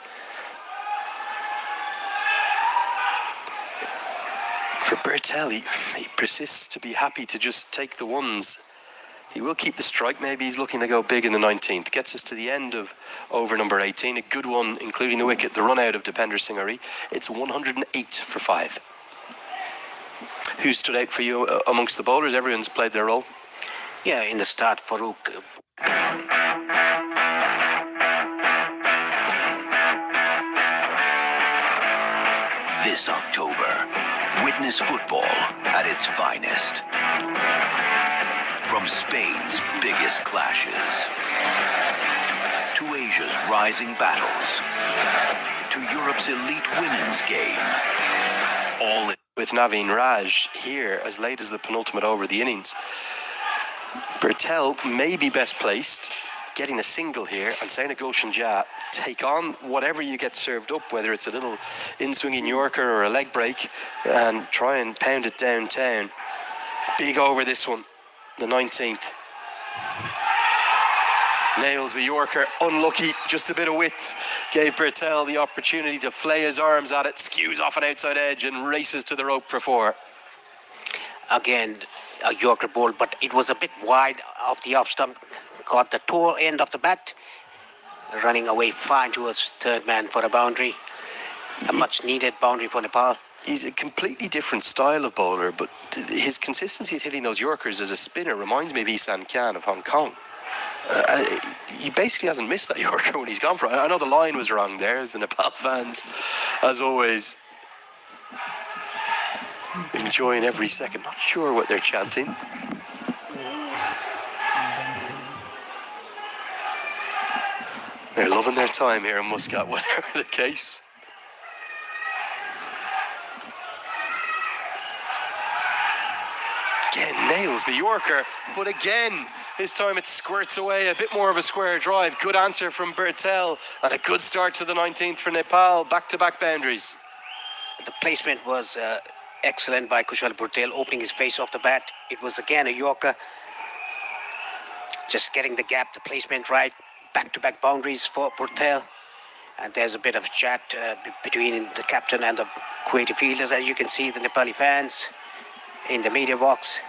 For Bertel, he persists to be happy to just take the ones. He will keep the strike. Maybe he's looking to go big in the 19th. Gets us to the end of over number 18. A good one, including the wicket, the run out of Dipender Singh Ari. It's 108 for 5. Who stood out for you amongst the bowlers? Everyone's played their role. Yeah, in the start, Farooq. This October, witness football at its finest. From Spain's biggest clashes, to Asia's rising battles, to Europe's elite women's game, all with Naveen Raj here as late as the penultimate over of the innings. Bertel may be best placed, getting a single here and saying to Gulshan Jah, take on whatever you get served up, whether it's a little in-swinging Yorker or a leg break, and try and pound it downtown. Big over this one, the 19th. Nails the Yorker, unlucky, just a bit of width. Gave Bertel the opportunity to flay his arms at it, skews off an outside edge and races to the rope for 4. Again, a Yorker ball, but it was a bit wide of the off stump. Got the toe end of the bat, running away fine towards third man for a boundary. A much needed boundary for Nepal. He's a completely different style of bowler, but his consistency at hitting those Yorkers as a spinner reminds me of Isan Khan of Hong Kong. He basically hasn't missed that Yorker when he's gone for it. I know the line was wrong there, as the Nepal fans, as always, enjoying every second. Not sure what they're chanting. They're loving their time here in Muscat, whatever the case. Again, nails the Yorker, but again, this time it squirts away, a bit more of a square drive. Good answer from Bertel, and a good start to the 19th for Nepal. Back-to-back boundaries. The placement was excellent by Kushal Bertel, opening his face off the bat. It was again a Yorker. Just getting the gap, the placement right. Back-to-back boundaries for Bertel. And there's a bit of chat between the captain and the Kuwaiti fielders. As you can see, the Nepali fans in the media box.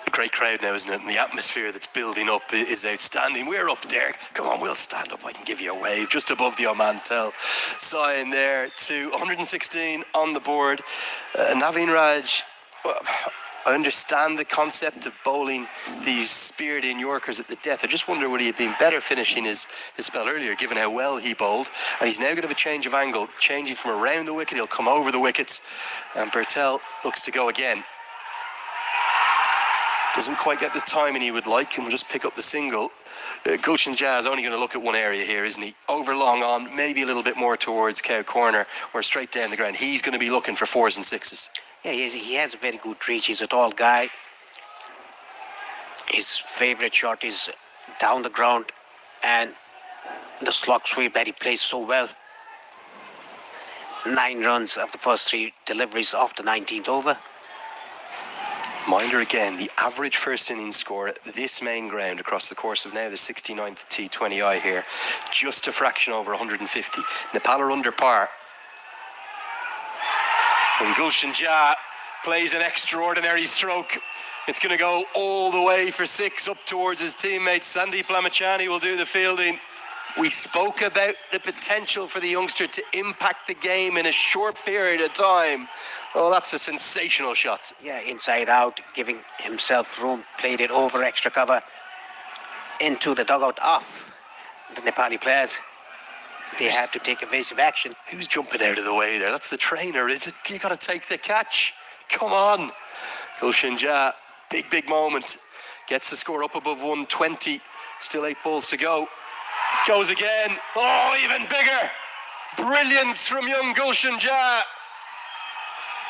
A great crowd now, isn't it? And the atmosphere that's building up is outstanding. We're up there. Come on, we'll stand up. I can give you a wave just above the Omantel sign there to 116 on the board. Naveen Raj, well, I understand the concept of bowling these speared in Yorkers at the death. I just wonder would he have been better finishing his spell earlier, given how well he bowled. And he's now going to have a change of angle, changing from around the wicket. He'll come over the wickets. And Bertel looks to go again. Doesn't quite get the timing he would like, and we'll just pick up the single. Gulshan Jah is only going to look at one area here, isn't he? Over long on, maybe a little bit more towards Cow Corner, or straight down the ground. He's going to be looking for 4s and 6s. Yeah, he has a very good reach. He's a tall guy. His favorite shot is down the ground, and the slog sweep that he plays so well. 9 runs of the first 3 deliveries of the 19th over. Reminder again, the average first innings score at this main ground across the course of now the 69th T20I here, just a fraction over 150. Nepal are under par. And Gulshan Jah plays an extraordinary stroke. It's going to go all the way for 6 up towards his teammate. Sandeep Lamachani will do the fielding. We spoke about the potential for the youngster to impact the game in a short period of time. Oh, that's a sensational shot. Yeah, inside out, giving himself room, played it over extra cover into the dugout off the Nepali players. They had to take evasive action. Who's jumping out of the way there? That's the trainer, is it? You got to take the catch. Come on. Gulshan Jah, big moment. Gets the score up above 120. Still 8 balls to go. Goes again. Oh, even bigger. Brilliance from young Gulshan Jah.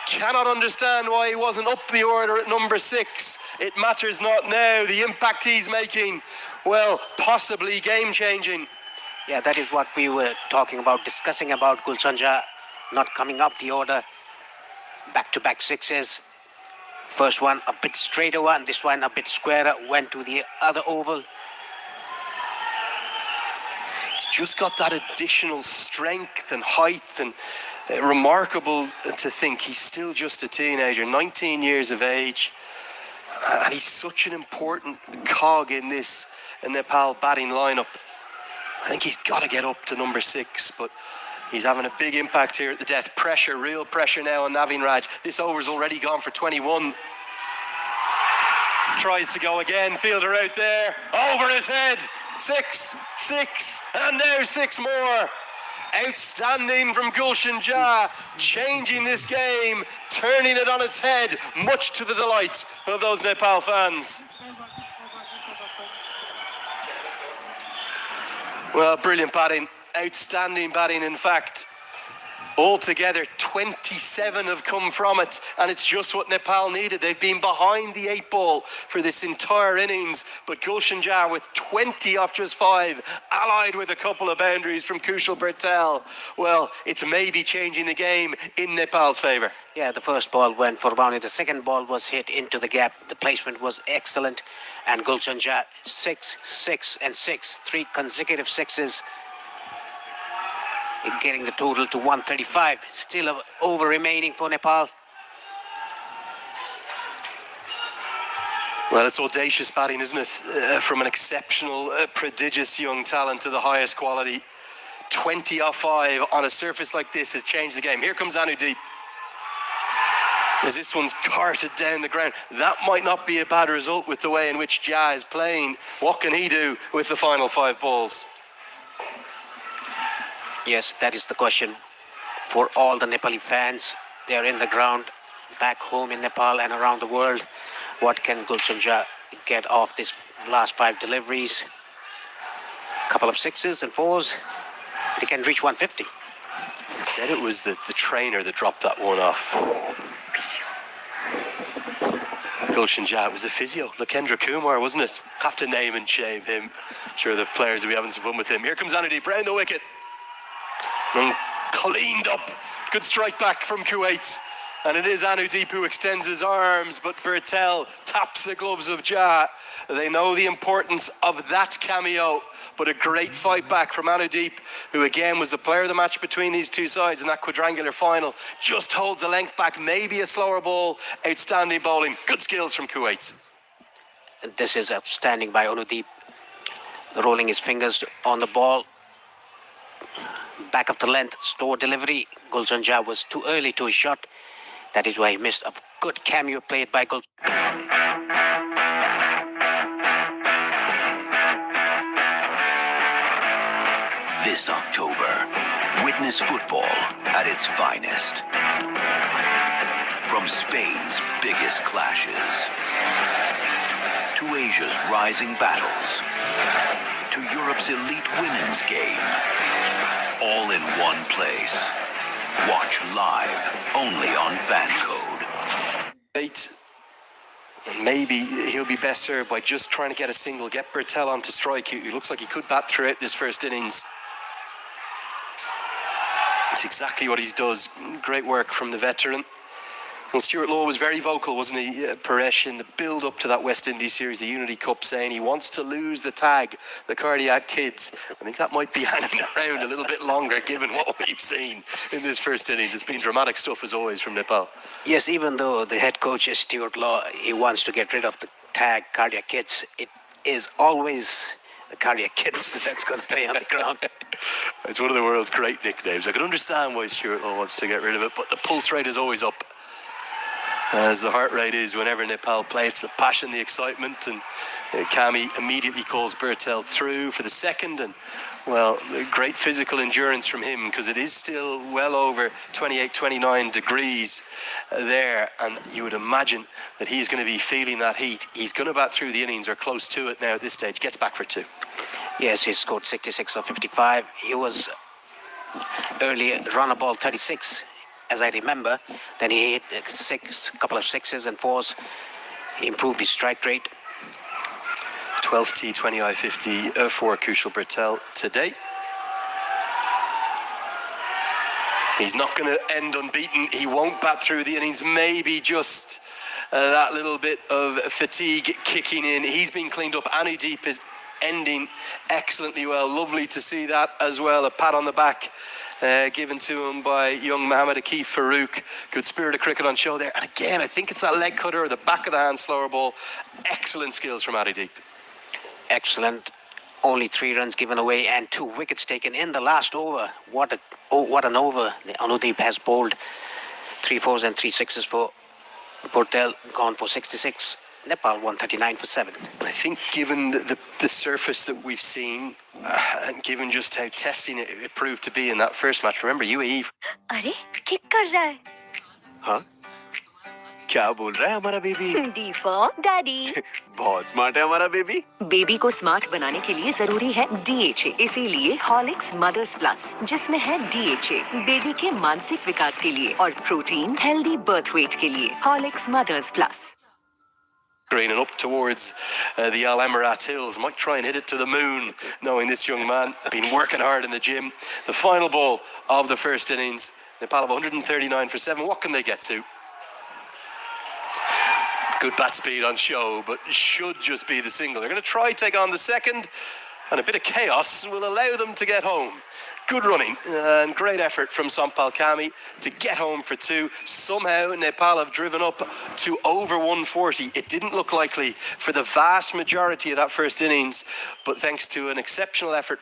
Cannot understand why he wasn't up the order at number 6. It matters not now. The impact he's making, well, possibly game-changing. Yeah, that is what we were talking about, discussing about Gulshan Jah not coming up the order. Back-to-back 6s. First one a bit straighter one, this one a bit squarer, went to the other oval. He's just got that additional strength and height, and remarkable to think he's still just a teenager, 19 years of age, and he's such an important cog in this Nepal batting lineup. I think he's got to get up to number 6, but he's having a big impact here at the death. Pressure, real pressure now on Naveen Raj. This over's already gone for 21. Tries to go again, fielder out there, over his head. 6, and now 6 more. Outstanding from Gulshan Jah, changing this game, turning it on its head, much to the delight of those Nepal fans. Well, brilliant batting, outstanding batting, in fact. Altogether, 27 have come from it, and it's just what Nepal needed. They've been behind the 8 ball for this entire innings, but Gulshan Jha with 20 off just 5, allied with a couple of boundaries from Kushal Bertel. Well, it's maybe changing the game in Nepal's favour. Yeah, the first ball went for boundary. The second ball was hit into the gap. The placement was excellent. And Gulshan Jha, 6, 6, and 6. 3 consecutive sixes. Getting the total to 135. Still a over remaining for Nepal. Well, it's audacious batting, isn't it? From an exceptional, prodigious young talent to the highest quality. 20 off 5 on a surface like this has changed the game. Here comes Anudeep. As this one's carted down the ground. That might not be a bad result with the way in which Jha is playing. What can he do with the final 5 balls? Yes, that is the question for all the Nepali fans. They're in the ground back home in Nepal and around the world. What can Gulshan Jha get off this last 5 deliveries? Couple of 6s and 4s. They can reach 150. He said it was the trainer that dropped that one off. Gulshan Jha, it was the physio, Lakendra Kumar, wasn't it? Have to name and shame him. Sure, the players will be having some fun with him. Here comes Anudeep round the wicket. And cleaned up. Good strike back from Kuwait. And it is Anudeep who extends his arms, but Bertel taps the gloves of Jha. They know the importance of that cameo, but a great fight back from Anudeep, who again was the player of the match between these two sides in that quadrangular final. Just holds the length back, maybe a slower ball, outstanding bowling. Good skills from Kuwait. This is outstanding by Anudeep. Rolling his fingers on the ball. Back of the length, store delivery. Gulshan Jha was too early to his shot. That is why he missed a good cameo played by Gulshan. This October, witness football at its finest. From Spain's biggest clashes, to Asia's rising battles, to Europe's elite women's game, all in one place. Watch live only on FanCode. Maybe he'll be best served by just trying to get a single, get Bertel onto strike. He looks like he could bat through it this first innings. It's exactly what he does. Great work from the veteran. Well, Stuart Law was very vocal, wasn't he, Paresh, in the build-up to that West Indies series, the Unity Cup, saying he wants to lose the tag, the Cardiac Kids. I think that might be hanging around a little bit longer, given what we've seen in this first innings. It's been dramatic stuff, as always, from Nepal. Yes, even though the head coach is Stuart Law, he wants to get rid of the tag Cardiac Kids. It is always the Cardiac Kids that's going to play on the ground. It's one of the world's great nicknames. I can understand why Stuart Law wants to get rid of it, but the pulse rate is always up. As the heart rate is whenever Nepal play. It's the passion, the excitement, and Kami immediately calls Bertel through for the second, and well, great physical endurance from him, because it is still well over 28, 29 degrees there, and you would imagine that he's going to be feeling that heat. He's going to bat through the innings, or close to it now at this stage. Gets back for 2. Yes, he scored 66 of 55. He was earlier run a ball 36. As I remember, then he hit a couple of 6s and 4s. He improved his strike rate. 12th T, 20I50 for Kushal Bertel today. He's not going to end unbeaten. He won't bat through the innings. Maybe just that little bit of fatigue kicking in. He's been cleaned up. Anudeep is ending excellently well. Lovely to see that as well. A pat on the back. Given to him by young Mohammed Akif Farouk. Good spirit of cricket on show there. And again, I think it's that leg cutter or the back of the hand slower ball. Excellent skills from Anudeep. Excellent. Only 3 runs given away and 2 wickets taken in the last over. What an over. Anudeep has bowled 3 4s and 3 6s for Bertel, gone for 66. Nepal 139 for 7. I think given the surface that we've seen, and given just how testing it proved to be in that first match, remember UAE. अरे kick कर रहा है Huh? क्या बोल रहा है हमारा baby? D for daddy. बहुत स्मार्ट है हमारा बेबी। बेबी को स्मार्ट बनाने के लिए जरूरी है DHA, इसीलिए हॉर्लिक्स मदर्स प्लस, जिसमें है DHA बेबी के मानसिक विकास के लिए और प्रोटीन हेल्दी बर्थ वेट के लिए। Horlicks mothers plus. And up towards the Al Emirat Hills. Might try and hit it to the moon, knowing this young man been working hard in the gym. The final ball of the first innings. Nepal have 139 for 7. What can they get to? Good bat speed on show, but should just be the single. They're going to try take on the second, and a bit of chaos will allow them to get home. Good running and great effort from Sampal Kami to get home for 2. Somehow Nepal have driven up to over 140. It didn't look likely for the vast majority of that first innings, but thanks to an exceptional effort